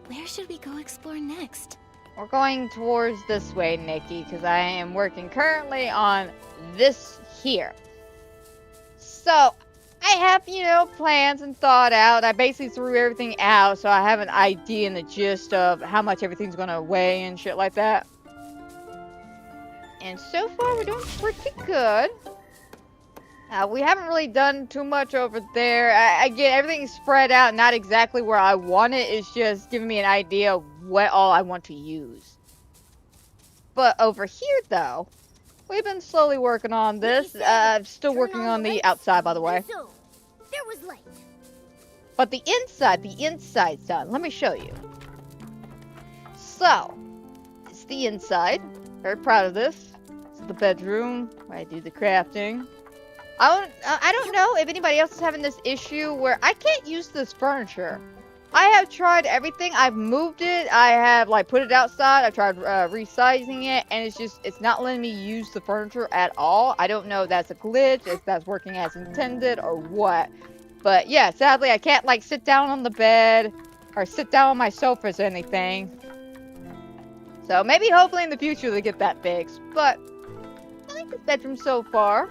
Where should we go explore next?
We're going towards this way, Nikki, because I am working currently on this here. So, I have, you know, plans and thought out. I basically threw everything out, so I have an idea and the gist of how much everything's going to weigh and shit like that. And so far, we're doing pretty good. We haven't really done too much over there. Again, everything's spread out, not exactly where I want it. It's just giving me an idea of what all I want to use. But over here, though, we've been slowly working on this. Still working on the outside, by the way.
So, there was light.
But the inside's done. Let me show you. So, it's the inside. Very proud of this. It's the bedroom where I do the crafting. I don't know if anybody else is having this issue where I can't use this furniture. I have tried everything. I've moved it. I have like put it outside. I've tried resizing it, and it's not letting me use the furniture at all. I don't know if that's a glitch, if that's working as intended, or what. But yeah, sadly, I can't like sit down on the bed or sit down on my sofas or anything. So maybe, hopefully, in the future they get that fixed. But I like this bedroom so far.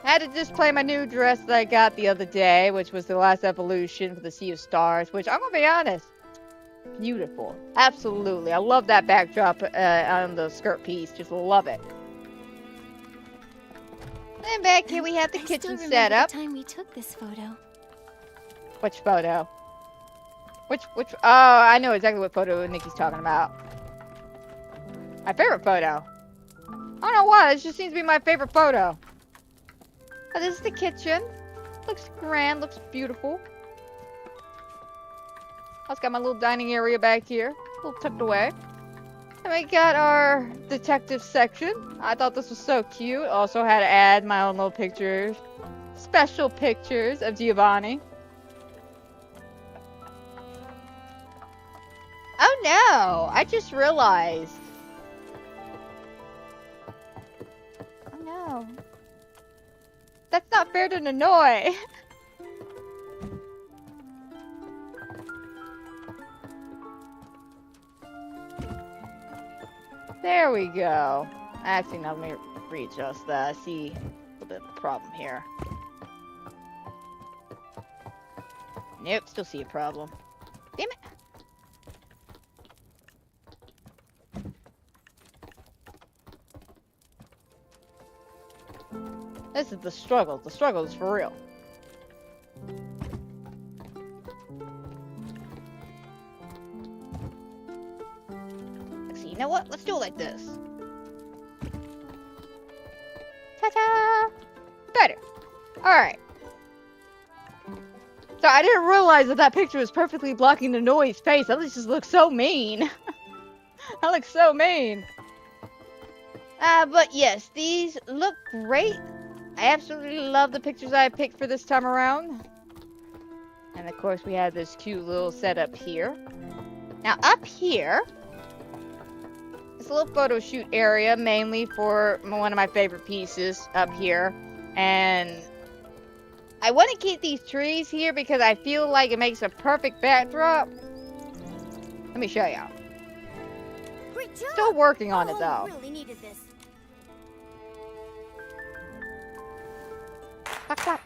I had to display my new dress that I got the other day, which was the last evolution for the Sea of Stars, which I'm gonna be honest, beautiful. Absolutely. I love that backdrop on the skirt piece. Just love it. And back here we have the kitchen set up.
The time we took this photo.
Which photo? Which oh, I know exactly what photo Nikki's talking about. My favorite photo. I don't know why, it just seems to be my favorite photo. Oh, this is the kitchen. Looks grand, looks beautiful. I've got my little dining area back here, a little tucked away. And we got our detective section. I thought this was so cute. Also had to add my own little pictures. Special pictures of Giovanni. Oh no! I just realized. Oh no. That's not fair to Nanoi. There we go. Actually, now let me readjust that. I see a little bit of a problem here. Nope, still see a problem. Damn it. This is the struggle. The struggle is for real. Actually, you know what? Let's do it like this. Ta-ta! Better. Alright. So I didn't realize that picture was perfectly blocking the noise face. That just looks so mean. That looks so mean. But yes, these look great. I absolutely love the pictures I picked for this time around. And of course we have this cute little setup here. Now up here, it's a little photo shoot area, mainly for one of my favorite pieces up here. And I want to keep these trees here because I feel like it makes a perfect backdrop. Let me show y'all. Still working on it though.
Really needed this.
Clap, clap.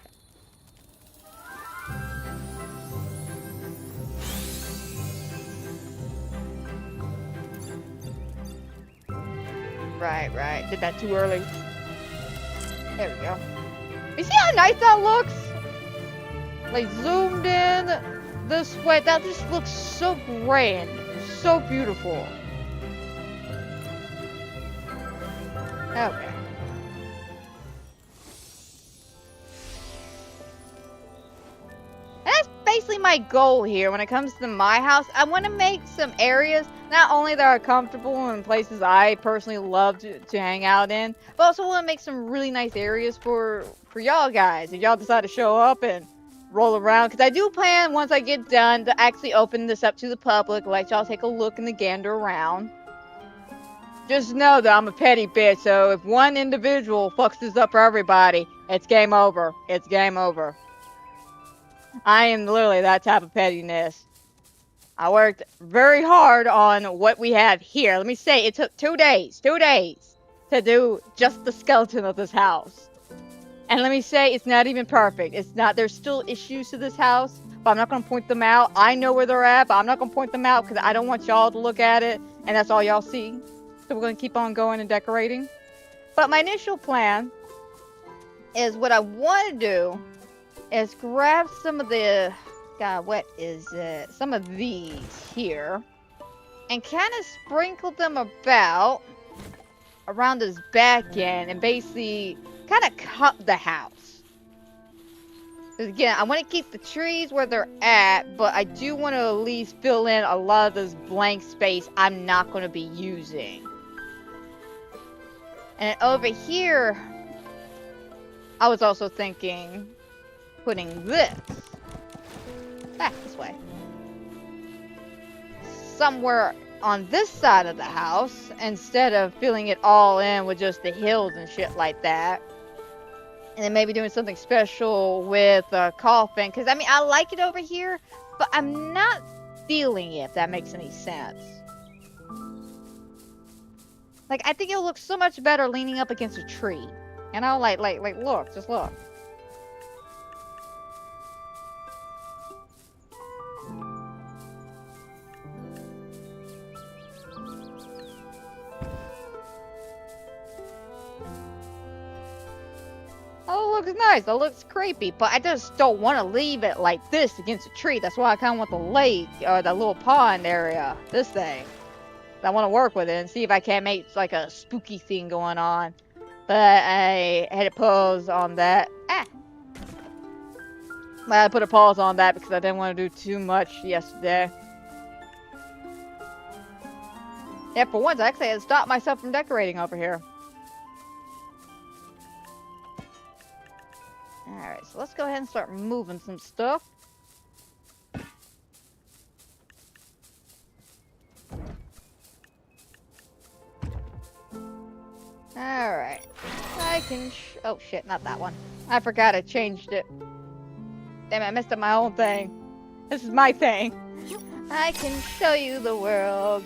Right. Did that too early. There we go. You see how nice that looks? like zoomed in this way, that just looks so grand, so beautiful. Okay. That's basically my goal here when it comes to my house. I want to make some areas not only that are comfortable and places I personally love to hang out in, but also want to make some really nice areas for y'all guys. If y'all decide to show up and roll around, because I do plan once I get done to actually open this up to the public, let y'all take a look and the gander around. Just know that I'm a petty bitch, so if one individual fucks this up for everybody, it's game over. It's game over. I am literally that type of pettiness. I worked very hard on what we have here. Let me say, it took 2 days, 2 days to do just the skeleton of this house. And let me say, it's not even perfect. It's not, there's still issues to this house, but I'm not going to point them out. I know where they're at, but I'm not going to point them out because I don't want y'all to look at it, and that's all y'all see. So we're going to keep on going and decorating. But my initial plan is what I want to do is grab some of the, God, what is it? Some of these here, and kind of sprinkle them about around this back end, and basically kind of cut the house. Because again, I want to keep the trees where they're at, but I do want to at least fill in a lot of this blank space I'm not going to be using. And over here, I was also thinking putting this back this way. Somewhere on this side of the house, instead of filling it all in with just the hills and shit like that. And then maybe doing something special with a coffin. Because, I mean, I like it over here, but I'm not feeling it, if that makes any sense. Like, I think it'll look so much better leaning up against a tree. You know, like, look, just look. Oh, it looks nice. It looks creepy, but I just don't want to leave it like this against a tree. That's why I kind of want the lake or the little pond area. This thing. I want to work with it and see if I can make like a spooky thing going on. But I had to pause on that. I had to put a pause on that because I didn't want to do too much yesterday. Yeah, for once, I actually had to stop myself from decorating over here. Alright, so let's go ahead and start moving some stuff. Alright. I can oh shit, not that one. I forgot I changed it. Damn it, I messed up my own thing. This is my thing. I can show you the world.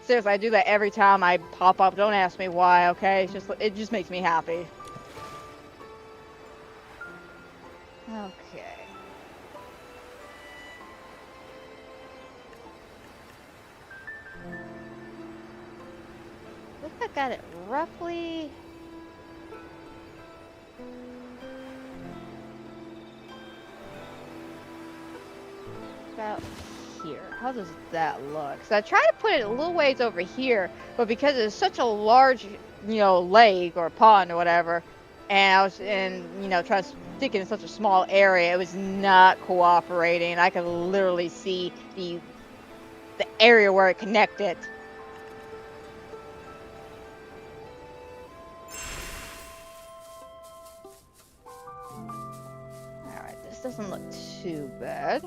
Seriously, I do that every time I pop up. Don't ask me why, okay? It just makes me happy. Okay. Looks like I got it roughly. About here. How does that look? So I tried to put it a little ways over here, but because it's such a large, you know, lake or pond or whatever, and I was trying to stick it in such a small area, it was not cooperating. I could literally see the area where it connected. Alright, this doesn't look too bad.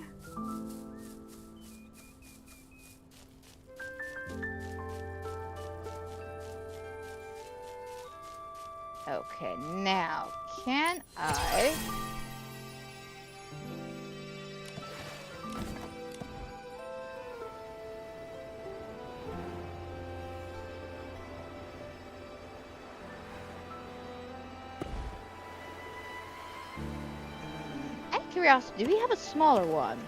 Okay, now, can I... Out of curiosity, do we have a smaller one?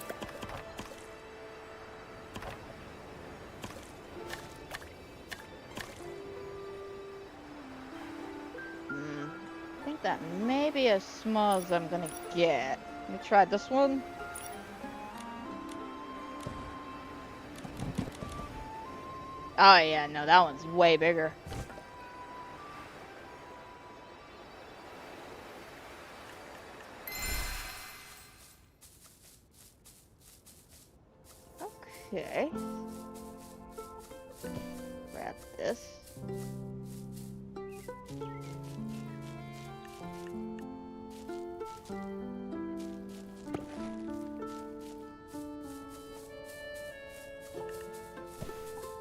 that may be as small as I'm gonna get. Let me try this one. Oh yeah, no, that one's way bigger. Okay. Grab this.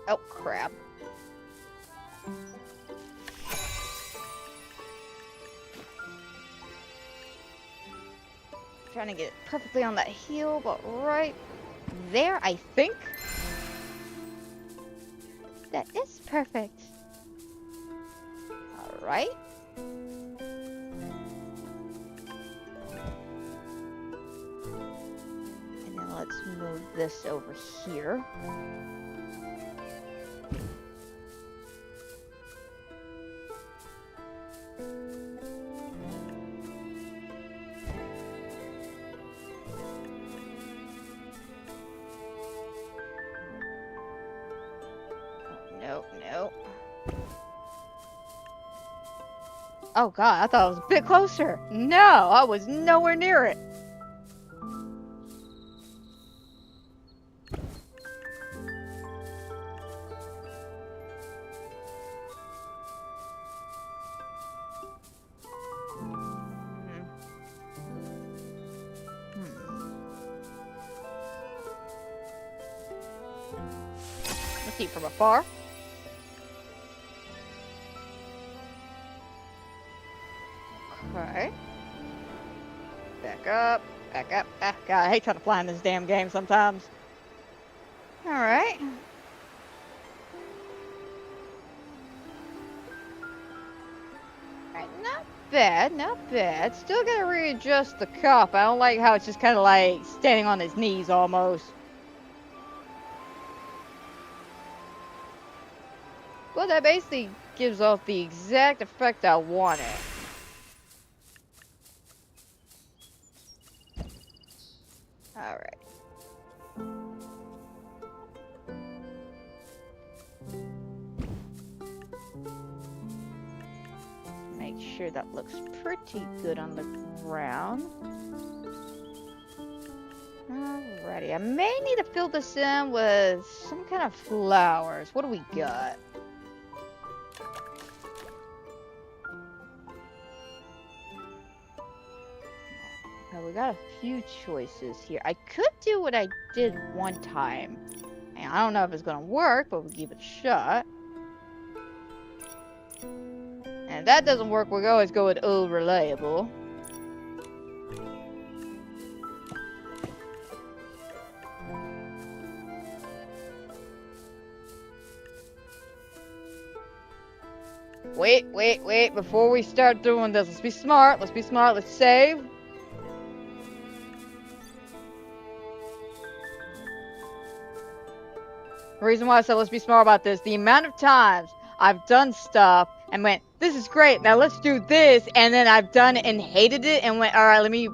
Oh, crap. Trying to get it perfectly on that heel, but right there, I think. That is perfect. Alright. And then let's move this over here. Nope, nope. Oh god, I thought it was a bit closer. No, I was nowhere near it. Let's see from afar. Okay. Back up, back up. Ah, god, I hate trying to fly in this damn game sometimes. Alright. Alright, not bad, not bad. Still gotta readjust the cup. I don't like how it's just kind of like standing on his knees almost. Well, that basically gives off the exact effect I wanted. Alright. Make sure that looks pretty good on the ground. Alrighty, I may need to fill this in with some kind of flowers. What do we got? We got a few choices here. I could do what I did one time. And I don't know if it's gonna work, but we'll give it a shot. And if that doesn't work, we'll always go with old reliable. Wait, before we start doing this, let's be smart, let's save. The reason why I said let's be smart about this, the amount of times I've done stuff and went, this is great, now let's do this, and then I've done it and hated it and went, alright, let me,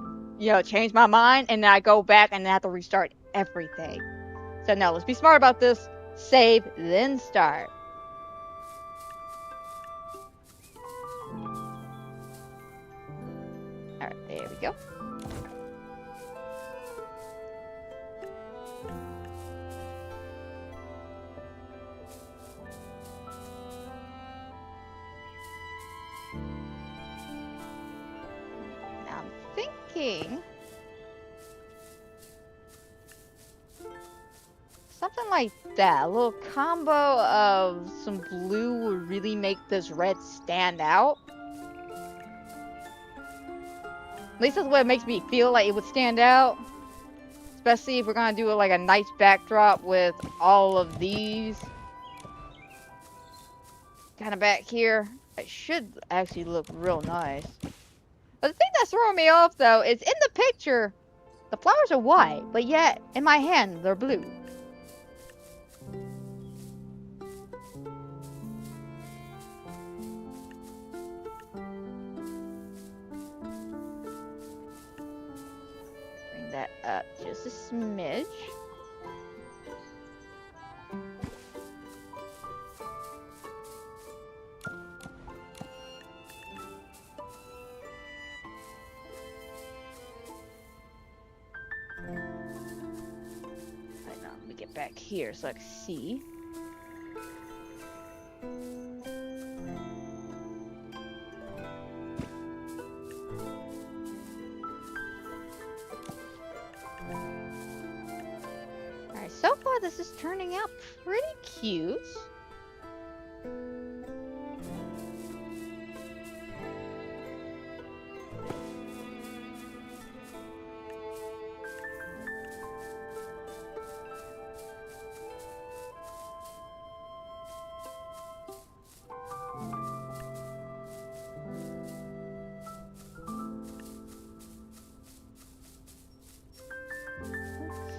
change my mind, and then I go back and I have to restart everything. So no, let's be smart about this, save, then start. Alright, there we go. Something like that. A little combo of some blue would really make this red stand out. At least that's what it makes me feel like it would stand out. Especially if we're gonna do like a nice backdrop with all of these kind of back here. It should actually look real nice. But the thing that's throwing me off though is in the picture, the flowers are white, but yet in my hand they're blue. up just a smidge. Right now, let me get back here so I can see. Alright, so far this is turning out pretty cute.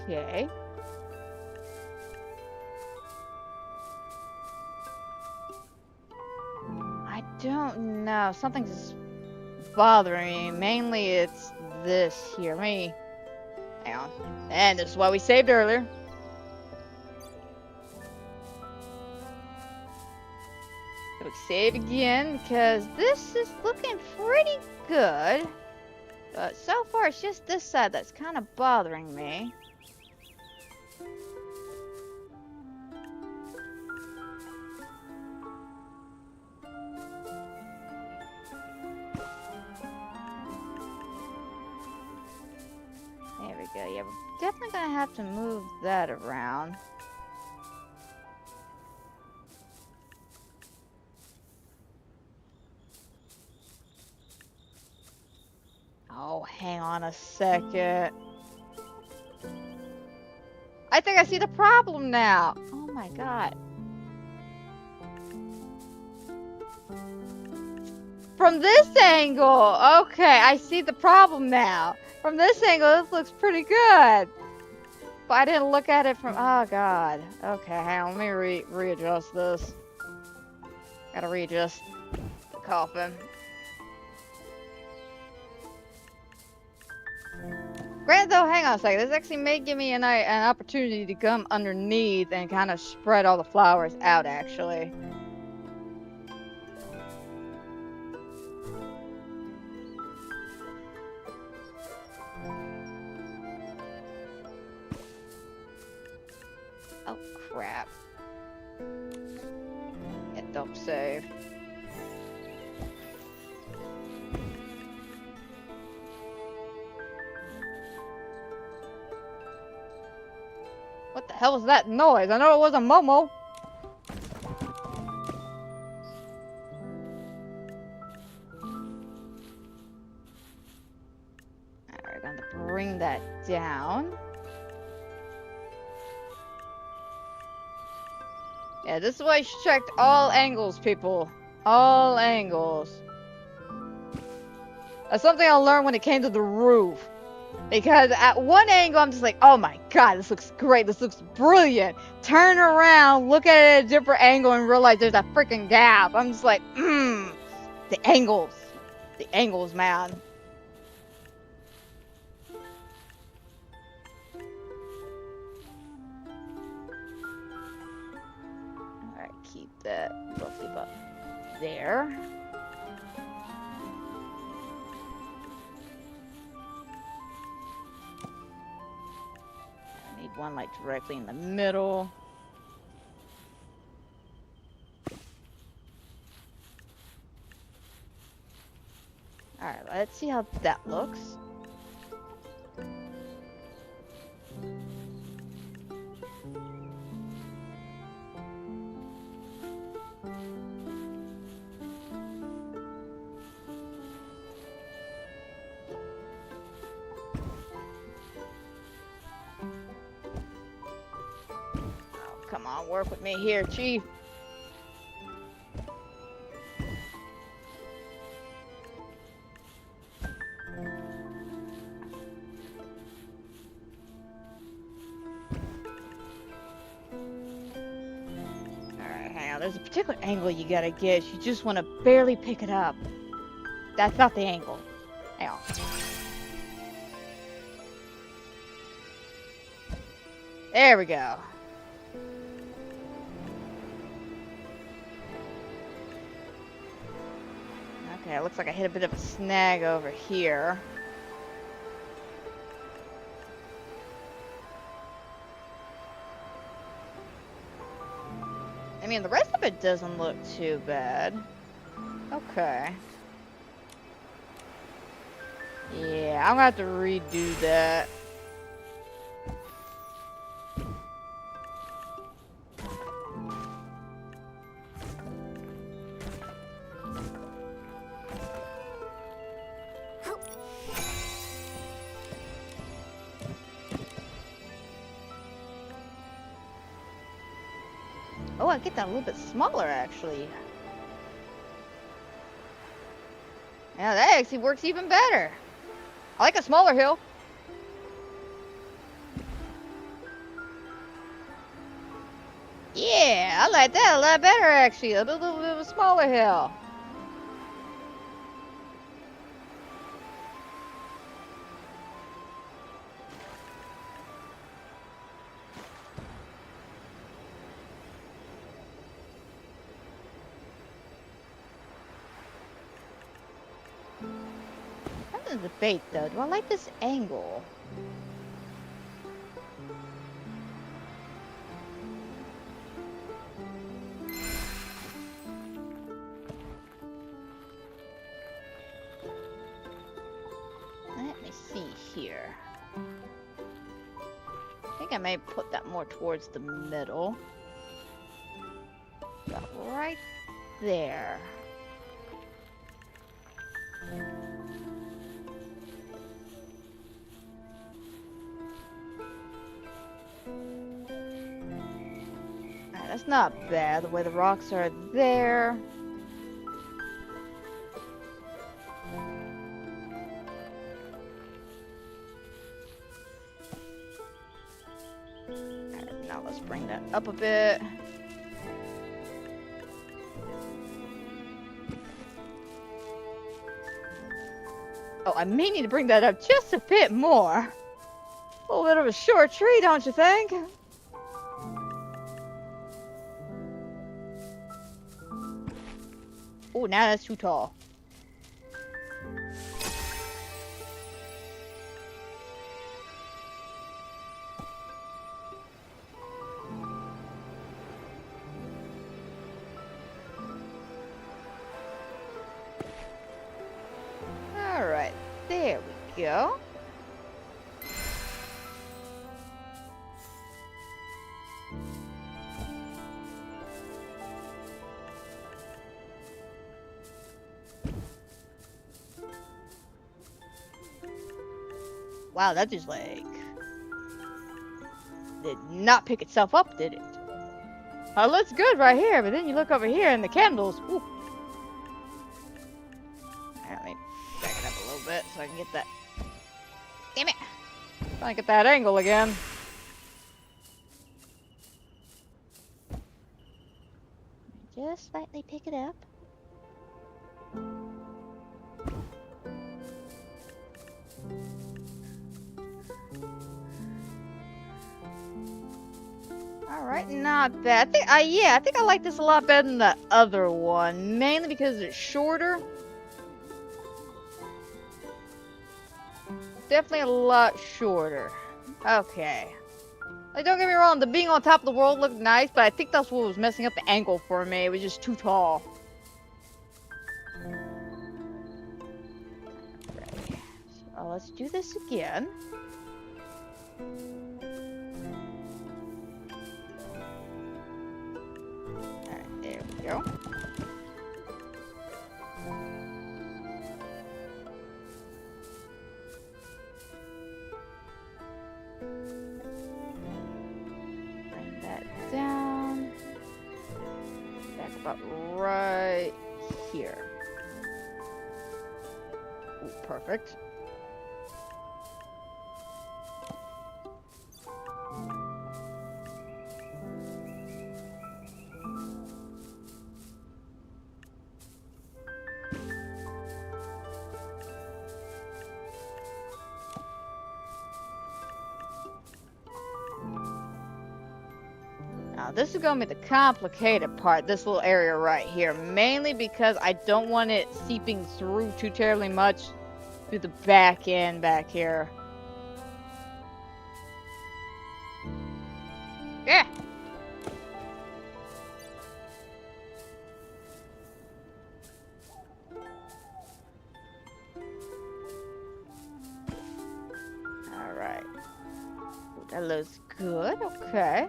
Okay. I don't know. Something's bothering me. Mainly it's this here. Hang on. And this is what we saved earlier. So we save again because this is looking pretty good. But so far it's just this side that's kind of bothering me. There we go. Yeah, we're definitely gonna have to move that around. Oh, hang on a second. I think I see the problem now. Oh my god. From this angle, okay, I see the problem now. From this angle, this looks pretty good. But I didn't look at it from, oh god. Okay, hang on, let me readjust this. Gotta readjust the coffin. Granted though, hang on a second, this actually may give me an opportunity to come underneath and kind of spread all the flowers out actually. Oh crap. Yeah, don't save. What the hell was that noise? I know it was a Momo. Alright, I'm gonna bring that down. Yeah, this is why you should check all angles, people. All angles. That's something I learned when it came to the roof. Because at one angle, I'm just like, oh my god, this looks great. This looks brilliant. Turn around, look at it at a different angle, and realize there's a freaking gap. I'm just like, the angles. The angles, man. Alright, keep that roughly about there. One like directly in the middle. Alright, let's see how that looks. Come on, work with me here, Chief. Alright, hang on. There's a particular angle you gotta get. You just want to barely pick it up. That's not the angle. Hang on. There we go. Okay, it looks like I hit a bit of a snag over here. I mean, the rest of it doesn't look too bad. Okay. Yeah, I'm gonna have to redo that. Oh, I get that a little bit smaller, actually. Yeah, that actually works even better. I like a smaller hill. Yeah, I like that a lot better, actually. A little bit of a smaller hill. That's a debate, though. Do I like this angle? Let me see here. I think I may put that more towards the middle. About right there. Alright, that's not bad, the way the rocks are there. Alright, now let's bring that up a bit. Oh, I may need to bring that up just a bit more. A little bit of a short tree, don't you think? Oh, now that's too tall. Alright, there we go. Wow, that just like did not pick itself up, did it? Oh, it looks good right here, but then you look over here and the candles. Ooh. Let me back it up a little bit so I can get that. Damn it! Trying to get that angle again. Just slightly pick it up. Alright, not bad. I think I like this a lot better than the other one. Mainly because it's shorter. Definitely a lot shorter. Okay. Like, don't get me wrong, the being on top of the world looked nice, but I think that's what was messing up the angle for me. It was just too tall. Right. So let's do this again. Alright, there we go. Bring that down. Back about right here. Ooh, perfect. Now, this is going to be the complicated part, this little area right here. Mainly because I don't want it seeping through too terribly much through the back end back here. Yeah! Alright. That looks good, okay.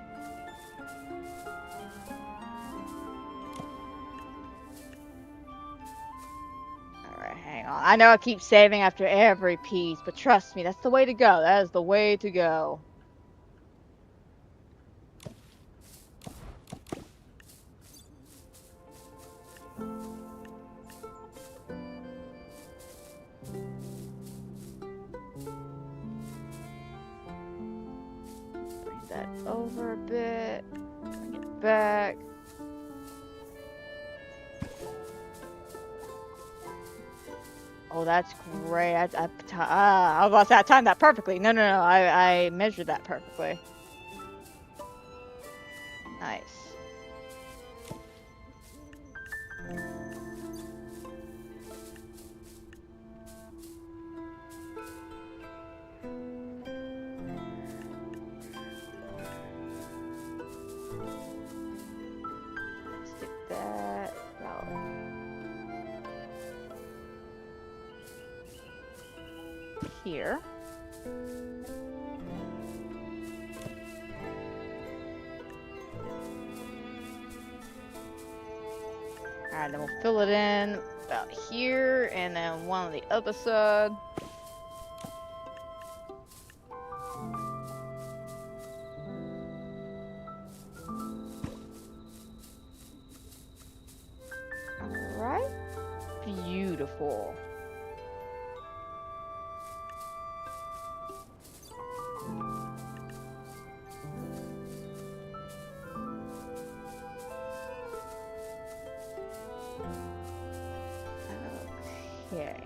Alright, hang on. I know I keep saving after every piece, but trust me, that's the way to go. That is the way to go. Bring that over a bit. Bring it back. Oh, that's great. I was about to say, I timed that perfectly. No, I measured that perfectly. Nice. Stick that about here. Alright, then we'll fill it in about here, and then one on the other side. Alright. Beautiful. Okay.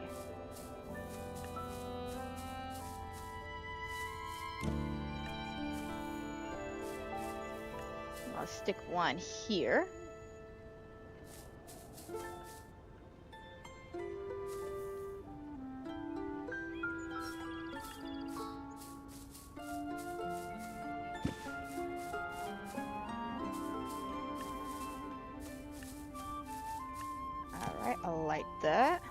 I'll stick one here. Alright, I'll light that.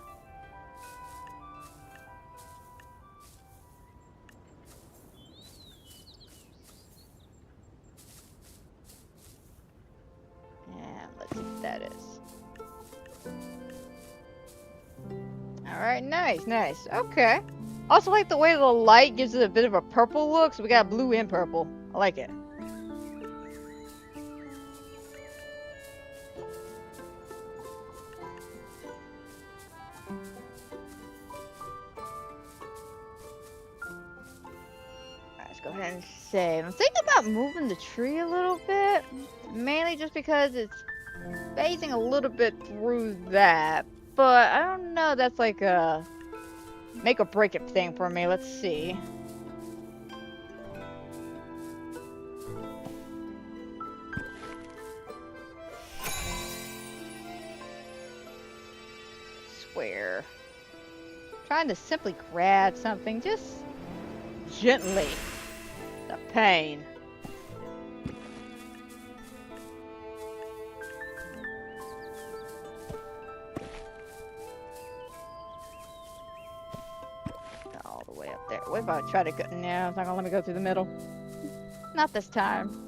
And let's see what that is. Alright, nice. Okay. Also like the way the light gives it a bit of a purple look, so we got blue and purple. I like it. Let's go ahead and save. I'm thinking about moving the tree a little bit, mainly just because it's phasing a little bit through that, but I don't know, that's like a make or break it thing for me. Let's see. Swear. Trying to simply grab something, just gently. The pain. All the way up there. What if I try to go? No, it's not gonna let me go through the middle. Not this time.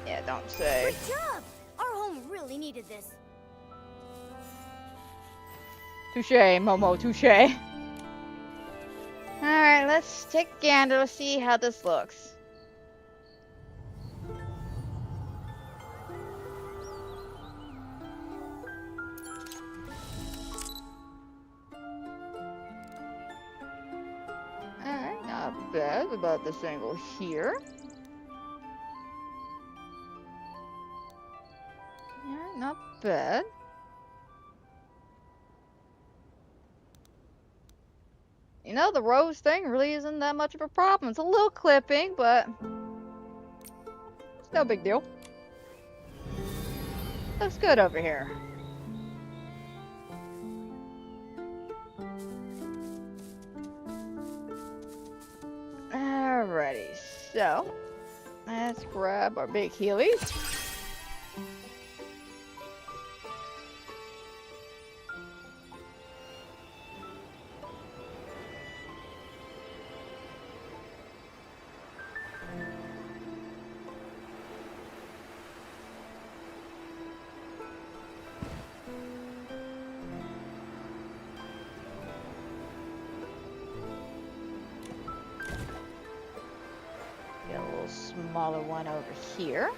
Yeah, don't say.
Good job! Our home really needed this.
Touche, Momo, touche. Alright, let's take a gander, see how this looks. Alright, not bad. About this angle here. Yeah, not bad. You know, the rose thing really isn't that much of a problem. It's a little clipping, but it's no big deal. Looks good over here. Alrighty, so let's grab our big Heelys. Get a little smaller one over here.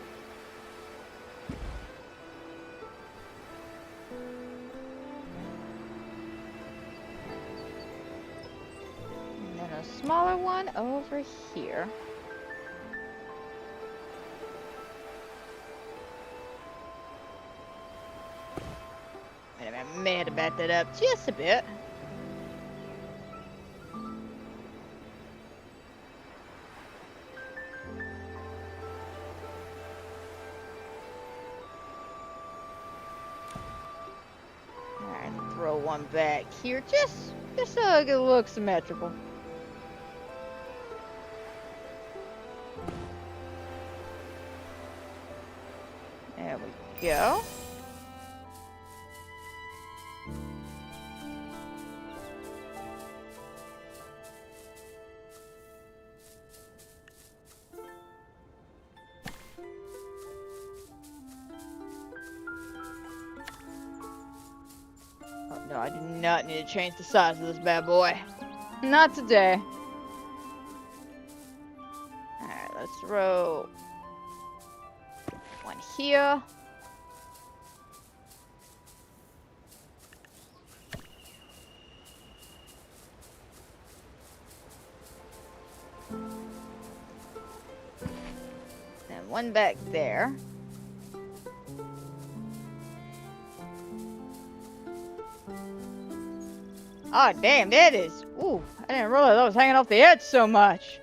And then a smaller one over here. Wait a minute, I may have to back that up just a bit. Throw one back here, just so it looks symmetrical. There we go. No, I do not need to change the size of this bad boy. Not today. Alright, let's throw one here. And one back there. Oh, damn, that is... Ooh, I didn't realize I was hanging off the edge so much.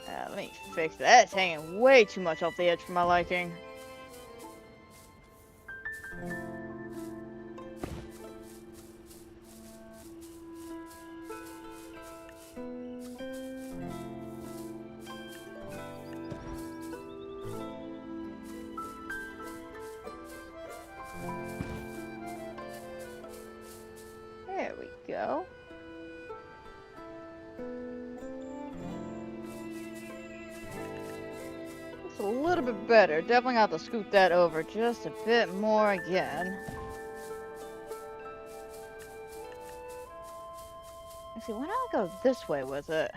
Let me fix that. It's hanging way too much off the edge for my liking. There we go. It's a little bit better. Definitely have to scoot that over just a bit more again. Let's see, why don't I go this way with it?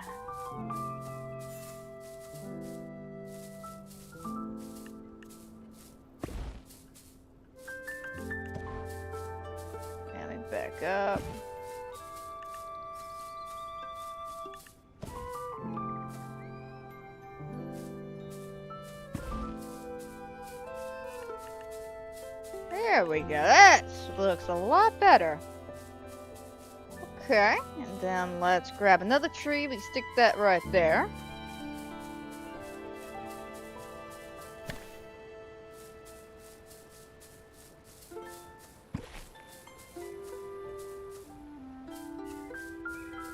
Let me back up. There we go. That looks a lot better. Okay, and then let's grab another tree. We stick that right there.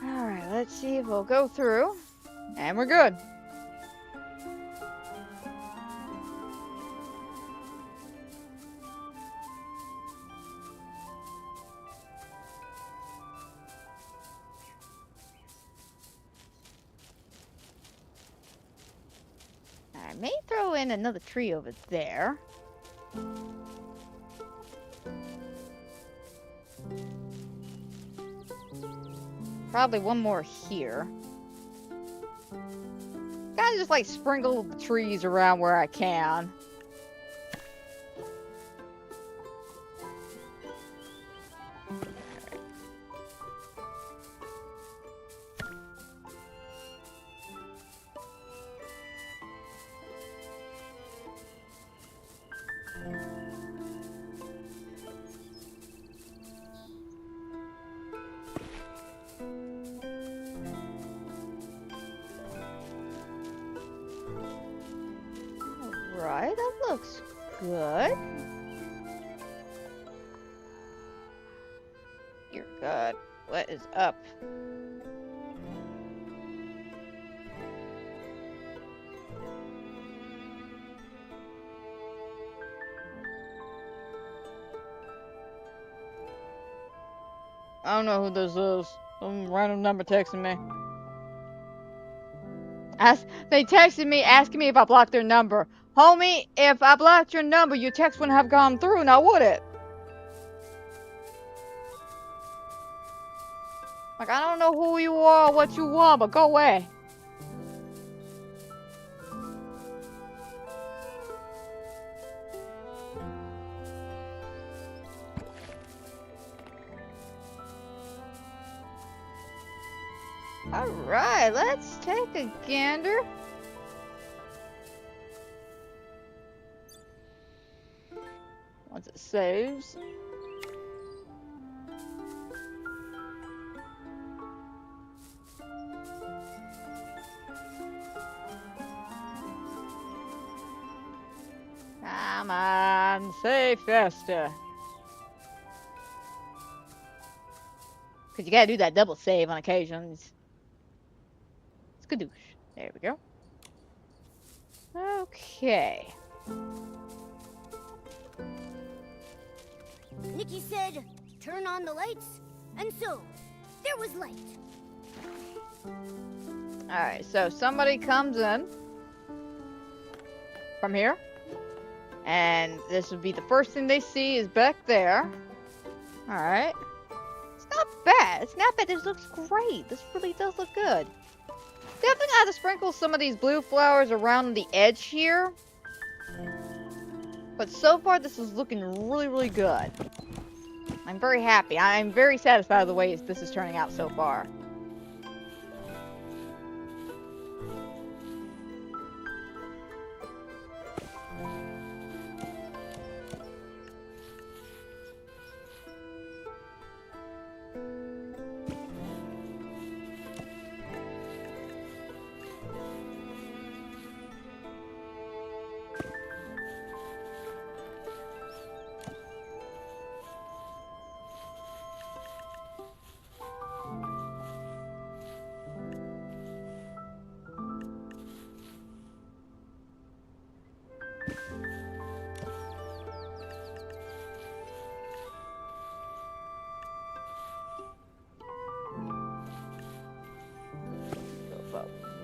Alright, let's see if we'll go through. And we're good. I may throw in another tree over there. Probably one more here. Kind of just like sprinkle the trees around where I can. looks good. Dear God, what is up? I don't know who this is. Some random number texting me. They texted me asking me if I blocked their number. Homie, if I blocked your number, your text wouldn't have gone through, now would it? Like, I don't know who you are, what you want, but go away. Alright, let's take a gander. Once it saves. Come on, save faster. Because you gotta do that double save on occasions. Skadoosh. There we go. Okay.
Nikki said, turn on the lights, and so, there was light.
Alright, so somebody comes in from here. And this would be the first thing they see is back there. Alright. It's not bad. It's not bad. This looks great. This really does look good. Definitely have to sprinkle some of these blue flowers around the edge here. But so far, this is looking really, really good. I'm very happy. I'm very satisfied with the way this is turning out so far.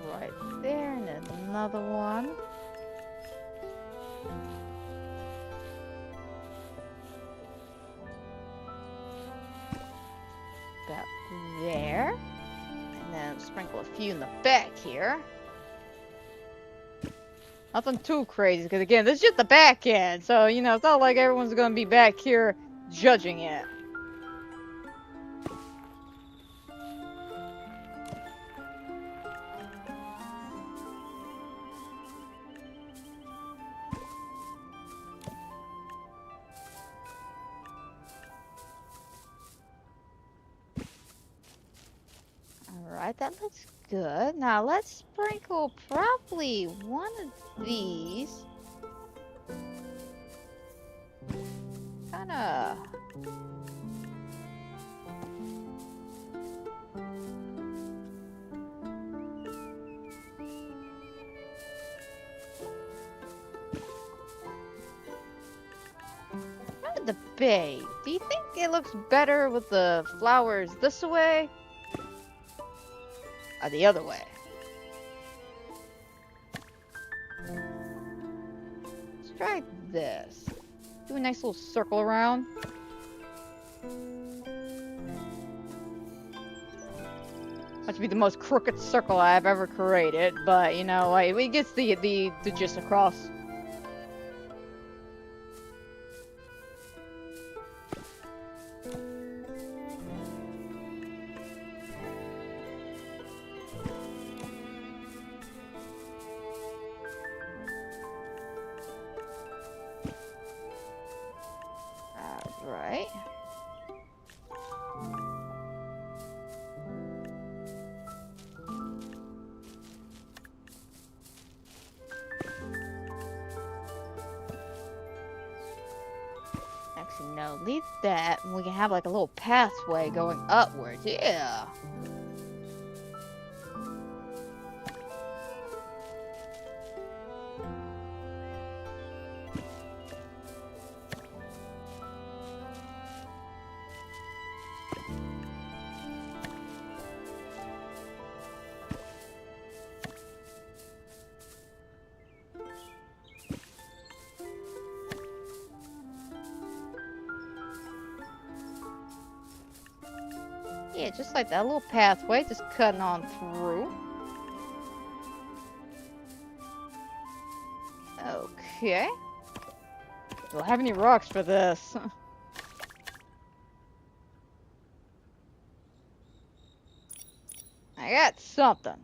Right there, and then another one. About there. And then sprinkle a few in the back here. Nothing too crazy, because again, this is just the back end. So, you know, it's not like everyone's going to be back here judging it. Alright, that looks good. Now let's sprinkle probably one of these. Kinda. The bay. Do you think it looks better with the flowers this way? Or the other way? Let's try this. Do a nice little circle around. Must be the most crooked circle I've ever created, but you know, like, it gets the gist across. Right. Now leave that, and we can have like a little pathway going upwards. Yeah. Yeah, just like that little pathway, just cutting on through. Okay. Do I have any rocks for this? I got something.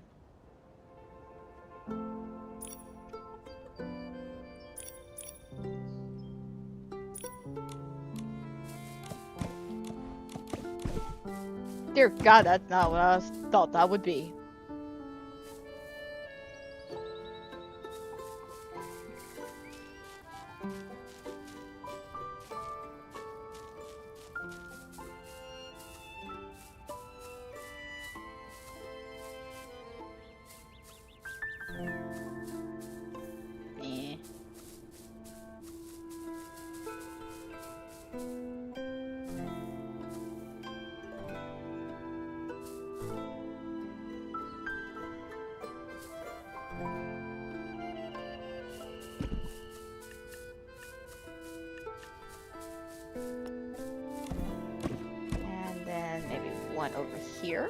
Dear God, that's not what I thought that would be. Eh. And then maybe one over here.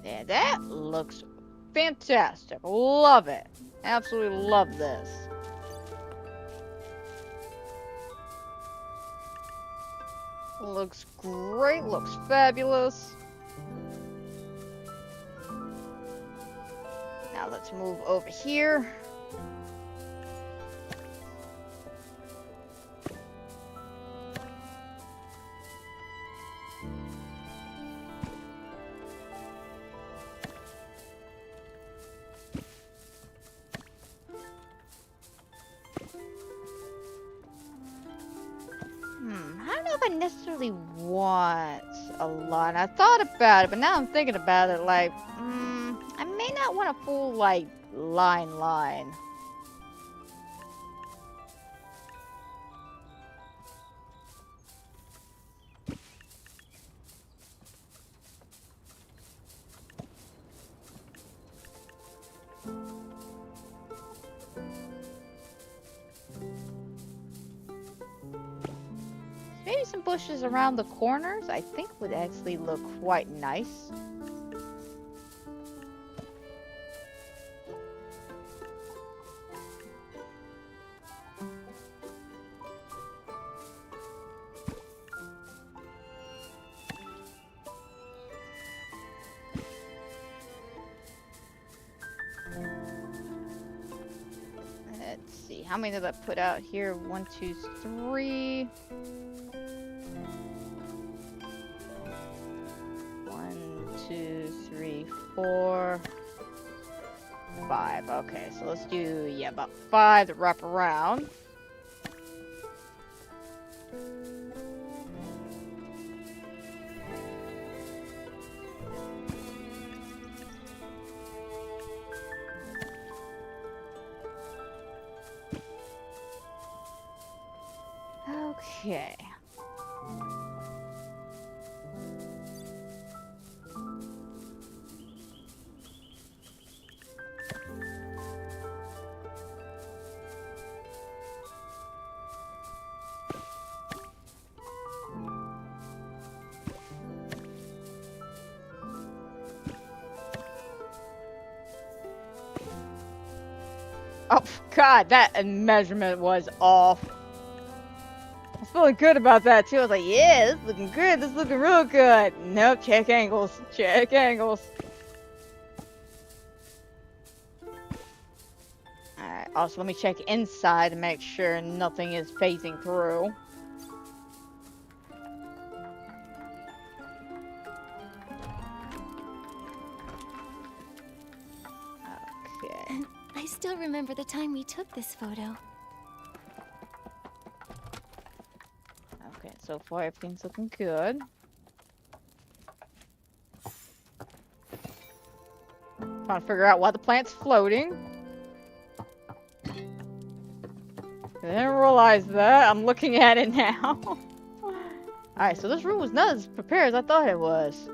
Yeah, that looks fantastic. Love it. Absolutely love this. Looks great, looks fabulous. Now let's move over here. I don't know if I necessarily want a lot. I thought about it, but now I'm thinking about it, like, I may not want a full, like, line. Maybe some bushes around the corners, I think would actually look quite nice. Let's see, how many did I put out here? 1, 2, 3. 1, 2, 3, 4, 5. Okay, so let's do, yeah, about 5 to wrap around. Okay. Oh, God, that measurement was off. I was feeling good about that, too. I was like, yeah, this is looking good. This is looking real good. Nope, check angles. Check angles. Alright, also let me check inside to make sure nothing is phasing through.
I still remember the time we took this photo.
Okay, so far everything's looking good. Trying to figure out why the plant's floating. I didn't realize that. I'm looking at it now. Alright, so this room was not as prepared as I thought it was.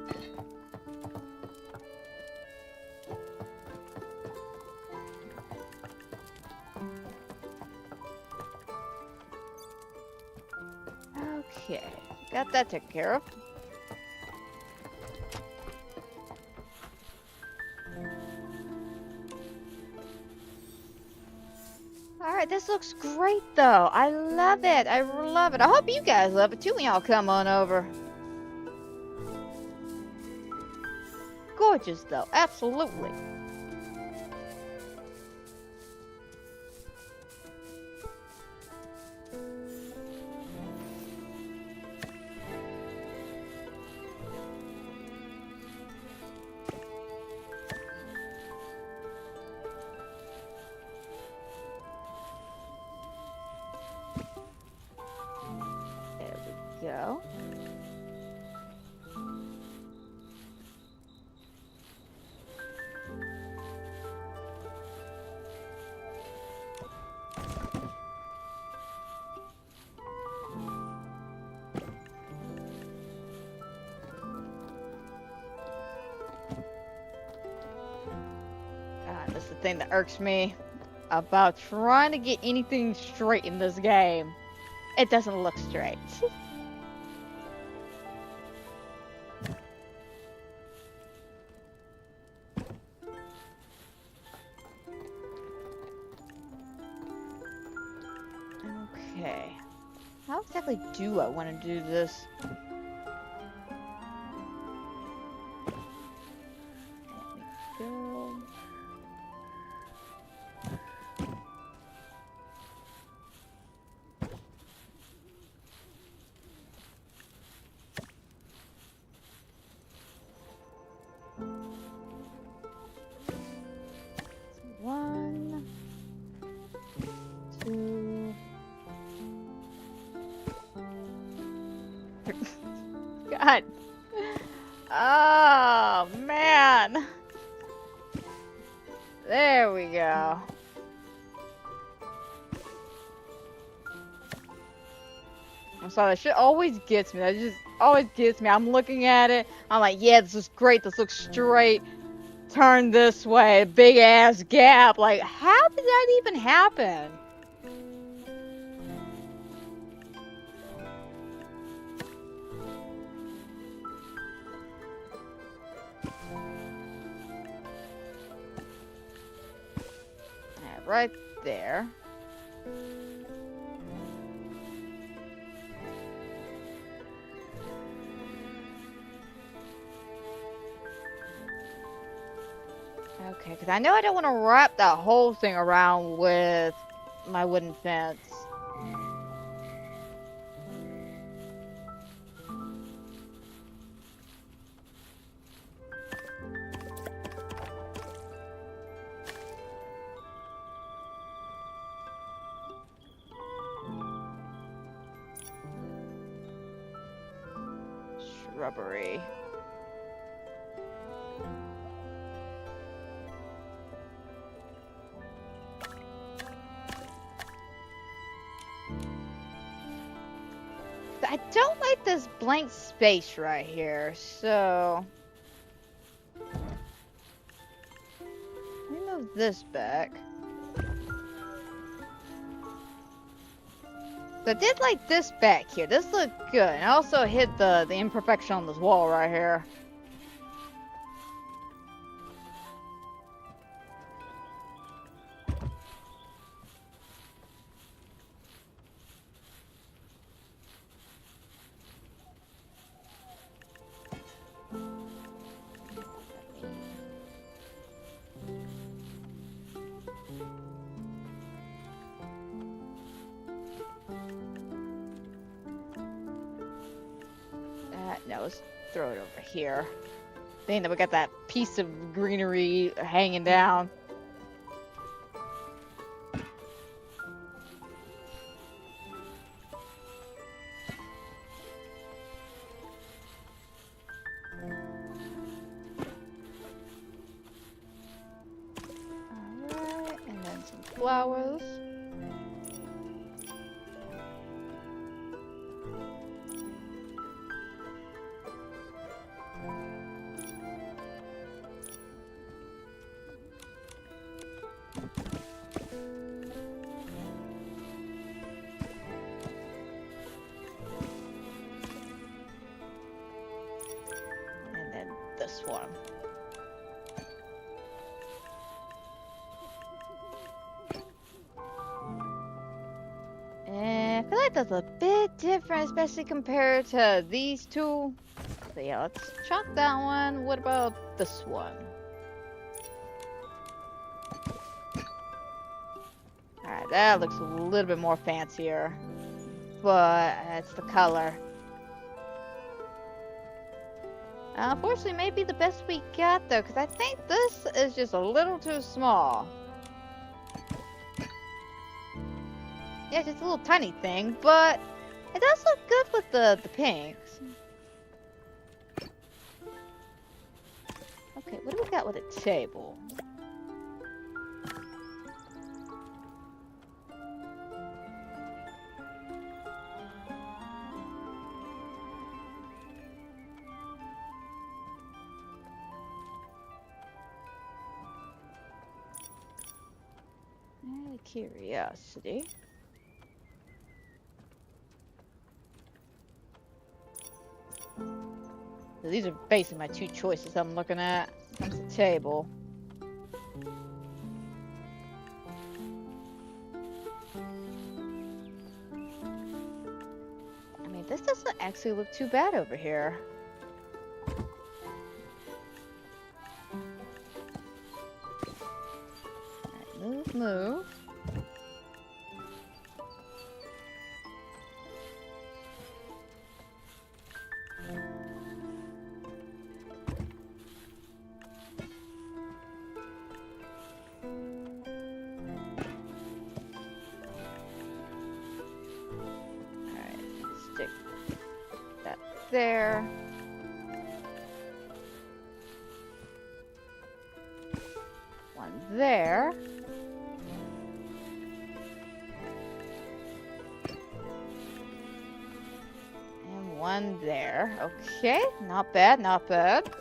Okay, got that taken care of. Alright, this looks great though. I love it. I love it. I hope you guys love it too when y'all come on over. Gorgeous though, absolutely. There we go. That's the thing that irks me about trying to get anything straight in this game. It doesn't look straight. Okay. How exactly do I want to do this? There we go. One, two. God. Oh, man. There we go. I'm sorry, that shit always gets me. That just always gets me. I'm looking at it. I'm like, yeah, this is great. This looks straight. Turn this way. Big ass gap. Like, how did that even happen? Right there. Okay, because I know I don't want to wrap that whole thing around with my wooden fence. Shrubbery. I don't like this blank space right here, so let me move this back. So I did like this back here. This looked good. And I also hit the imperfection on this wall right here. No, let's throw it over here. Then we got that piece of greenery hanging down. flowers. And then this one. And I feel like that's a bit different, especially compared to these two. So yeah, let's chalk that one. What about this one? Alright, that looks a little bit more fancier. But it's the color. Unfortunately, maybe the best we got though, because I think this is just a little too small. Yeah, just a little tiny thing, but it does look good with the pinks. Okay, what do we got with a table? Curiosity. So these are basically my two choices I'm looking at. Comes the table. I mean, this doesn't actually look too bad over here. Alright, move. Stick that there. One there. And one there. Okay, not bad, not bad.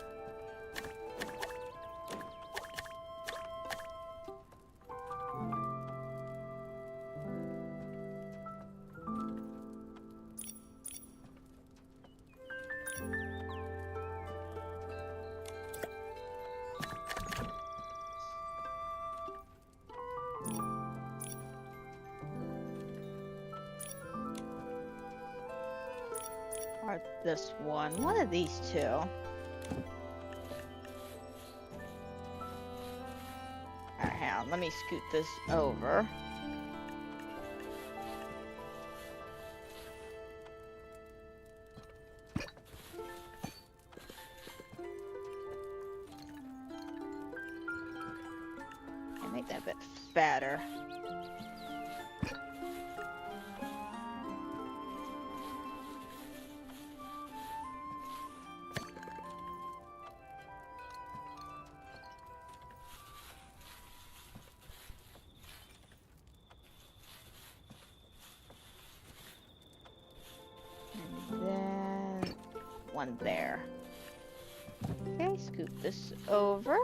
Or this one of these two. Alright, hang on, let me scoot this over. And make that a bit fatter. One there. Okay, scoot this over.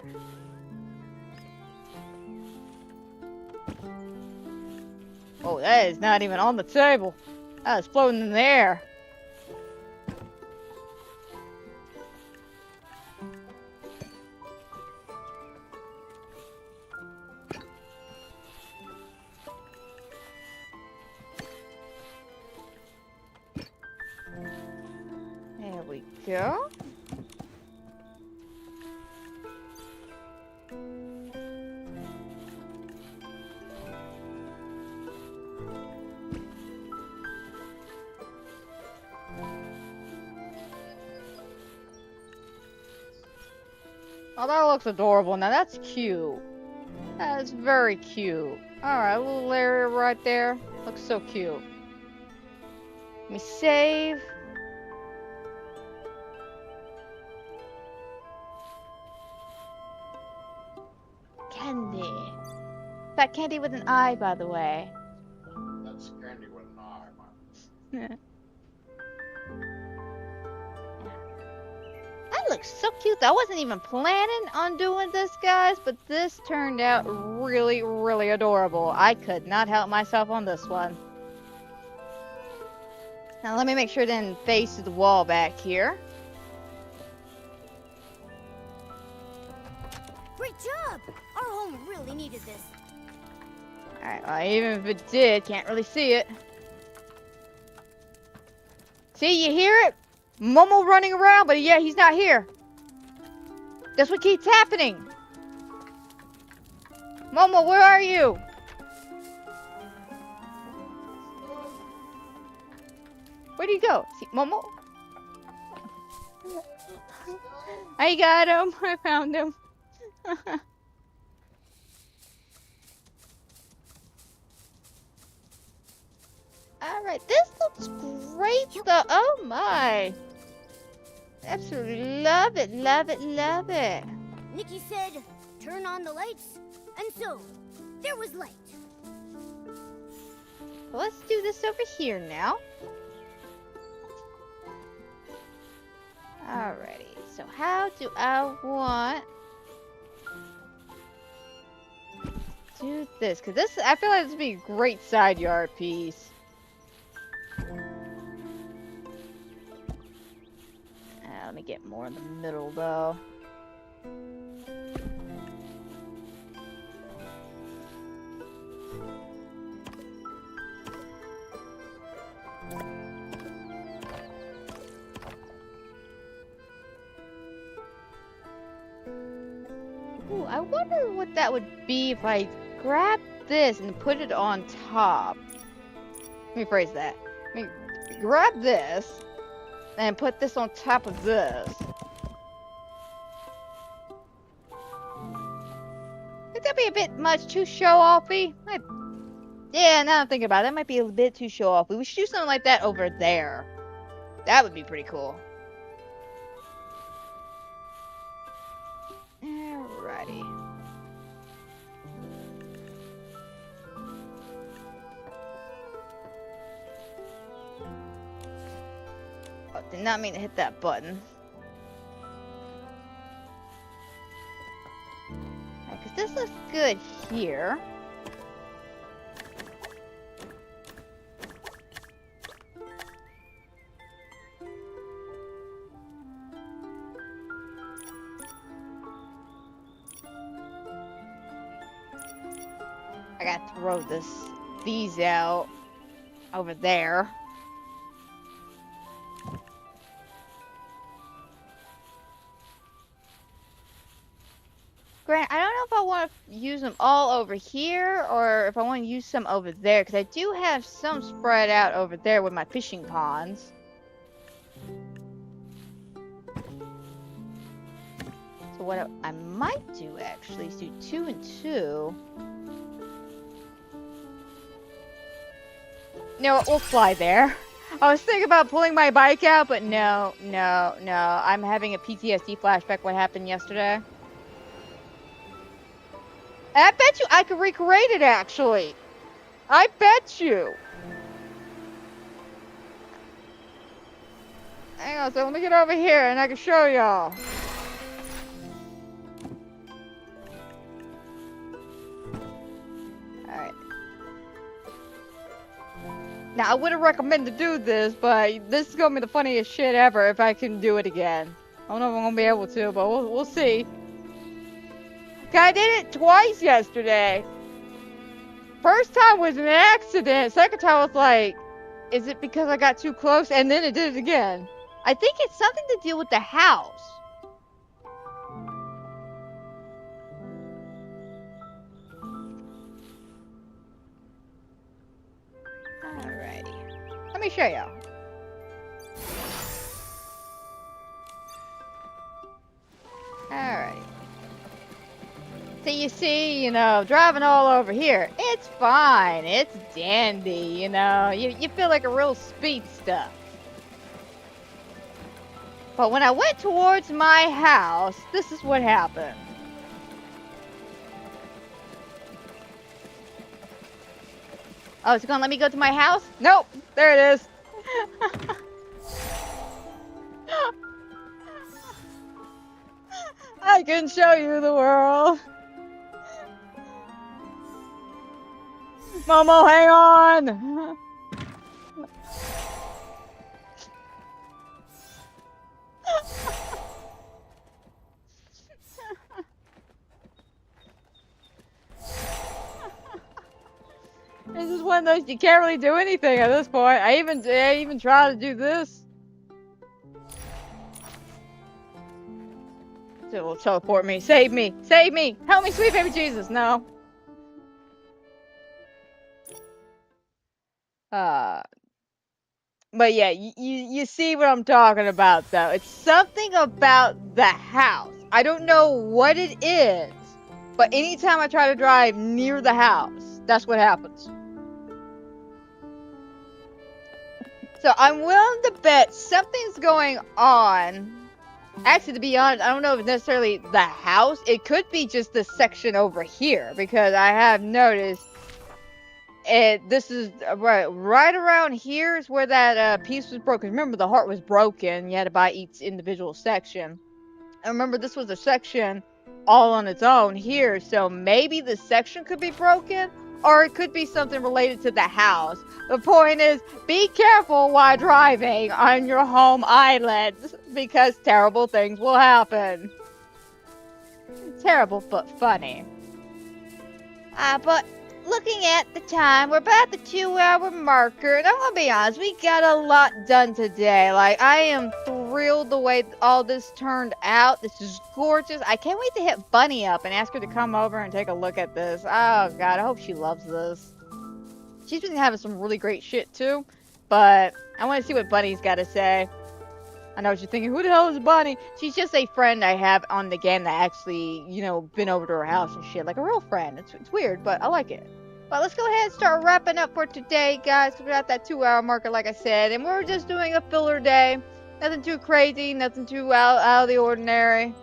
Oh, that is not even on the table. That is floating in the air. There we go. Oh, that looks adorable. Now that's cute. That is very cute. Alright, a little area right there. Looks so cute. Let me save. Candy. Fat candy with an eye, by the way.
That's candy with an eye.
That looks so cute. I wasn't even planning on doing this, guys, but this turned out really, really adorable. I could not help myself on this one. Now let me make sure it didn't face the wall back here.
Great job! Our home really needed this.
Alright, well, even if it did, can't really see it. See, you hear it? Momo running around, but yeah, he's not here. That's what keeps happening. Momo, where are you? Where'd he go? See, Momo? I got him. I found him. Alright, this looks great though. Oh my. Absolutely love it, love it, love it.
Nikki said, turn on the lights, and so, there was light.
Well, let's do this over here now. Alrighty, so how do I want do this? Because this, I feel like this would be a great side yard piece. Let me get more in the middle though. Ooh, I wonder what that would be if I grab this and put it on top. Let me phrase that. Let me grab this and put this on top of this. Think that'd be a bit much too show-offy? Yeah, now I'm thinking about it, that might be a bit too show-offy. We should do something like that over there. That would be pretty cool. Alrighty. Oh, did not mean to hit that button. Because this looks good here. I gotta throw these out over there. Grant, I don't know if I want to use them all over here or if I want to use some over there, because I do have some spread out over there with my fishing ponds. So what I might do actually is do 2 and 2. You know what, we'll fly there. I was thinking about pulling my bike out, but no. I'm having a PTSD flashback what happened yesterday. I bet you I could recreate it, actually. I bet you. Hang on, so let me get over here and I can show y'all. Alright. Now, I wouldn't recommend to do this, but this is gonna be the funniest shit ever if I can do it again. I don't know if I'm gonna be able to, but we'll see. I did it twice yesterday. First time was an accident. Second time was like, is it because I got too close? And then it did it again. I think it's something to deal with the house. Alrighty. Let me show y'all. Alrighty. So you see, you know, driving all over here, it's fine, it's dandy, you know, you feel like a real speedster. But when I went towards my house, this is what happened. Oh, is it gonna let me go to my house? Nope. There it is. I can show you the world. Momo, hang on. This is one of those you can't really do anything at this point. I even try to do this. It will teleport me. Save me! Save me! Help me, sweet baby Jesus! No. But yeah, you see what I'm talking about though. It's something about the house. I don't know what it is, but anytime I try to drive near the house, that's what happens. So I'm willing to bet something's going on. Actually, to be honest, I don't know if it's necessarily the house. It could be just this section over here, because I have noticed this is right around here is where that piece was broken. Remember, the heart was broken. You had to buy each individual section. I remember this was a section all on its own here, so maybe the section could be broken, or it could be something related to the house. The point is, be careful while driving on your home island, because terrible things will happen. Terrible, but funny. But looking at the time, we're about the 2-hour marker, and I'm gonna be honest, we got a lot done today. Like, I am thrilled the way all this turned out. This is gorgeous. I can't wait to hit Bunny up and ask her to come over and take a look at this. Oh god, I hope she loves this. She's been having some really great shit too, but I want to see what Bunny's got to say. I know what you're thinking, who the hell is Bunny? She's just a friend I have on the game that actually, you know, been over to her house and shit. Like a real friend. It's weird, but I like it. But let's go ahead and start wrapping up for today, guys. We're at that 2-hour marker, like I said. And we're just doing a filler day. Nothing too crazy, nothing too out of the ordinary.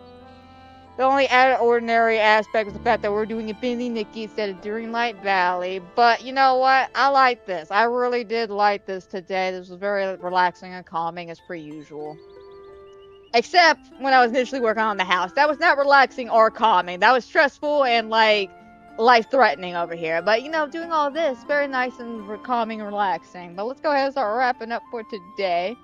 The only out of ordinary aspect was the fact that we're doing Infinity Nikki instead of Dreamlight Valley. But you know what? I like this. I really did like this today. This was very relaxing and calming as per usual. Except when I was initially working on the house. That was not relaxing or calming. That was stressful and like life-threatening over here. But you know, doing all this, very nice and calming and relaxing. But let's go ahead and start wrapping up for today.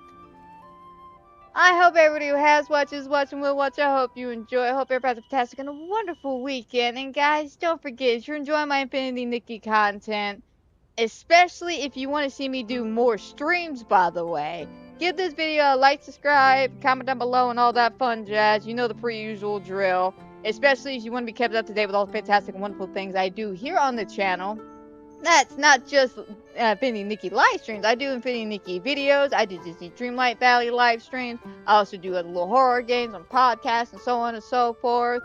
I hope everybody who has watched, is watching, will watch. I hope you enjoy. I hope everybody has a fantastic and a wonderful weekend. And guys, don't forget, if you're enjoying my Infinity Nikki content, especially if you want to see me do more streams, by the way, give this video a like, subscribe, comment down below, and all that fun jazz. You know the pre-usual drill. Especially if you want to be kept up to date with all the fantastic and wonderful things I do here on the channel. That's not just Infinity Nikki live streams. I do Infinity Nikki videos. I do Disney Dreamlight Valley live streams. I also do little horror games on podcasts and so on and so forth.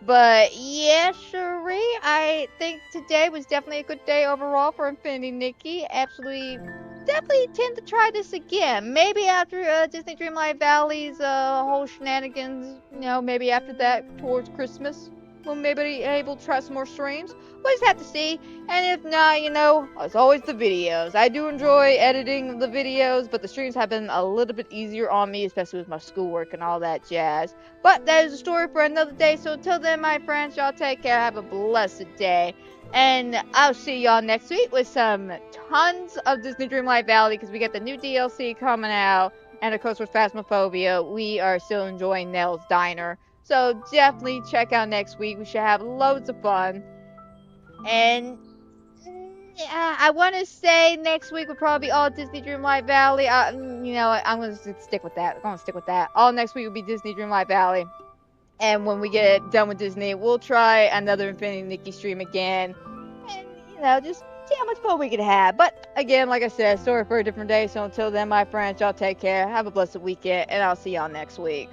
But yeah, Cherie, I think today was definitely a good day overall for Infinity Nikki. Absolutely, definitely intend to try this again. Maybe after Disney Dreamlight Valley's whole shenanigans, you know, maybe after that towards Christmas. We'll maybe be able to try some more streams. We'll just have to see. And if not, you know, as always, the videos. I do enjoy editing the videos, but the streams have been a little bit easier on me, especially with my schoolwork and all that jazz. But that is a story for another day. So until then, my friends, y'all take care. Have a blessed day. And I'll see y'all next week with some tons of Disney Dreamlight Valley, because we got the new DLC coming out. And of course, with Phasmophobia, we are still enjoying Nell's Diner. So definitely check out next week. We should have loads of fun. And yeah, I want to say next week will probably be all Disney Dreamlight Valley. You know, I'm going to stick with that. I'm going to stick with that. All next week will be Disney Dreamlight Valley. And when we get done with Disney, we'll try another Infinity Nikki stream again. And, you know, just see how much fun we can have. But again, like I said, story for a different day. So until then, my friends, y'all take care. Have a blessed weekend. And I'll see y'all next week.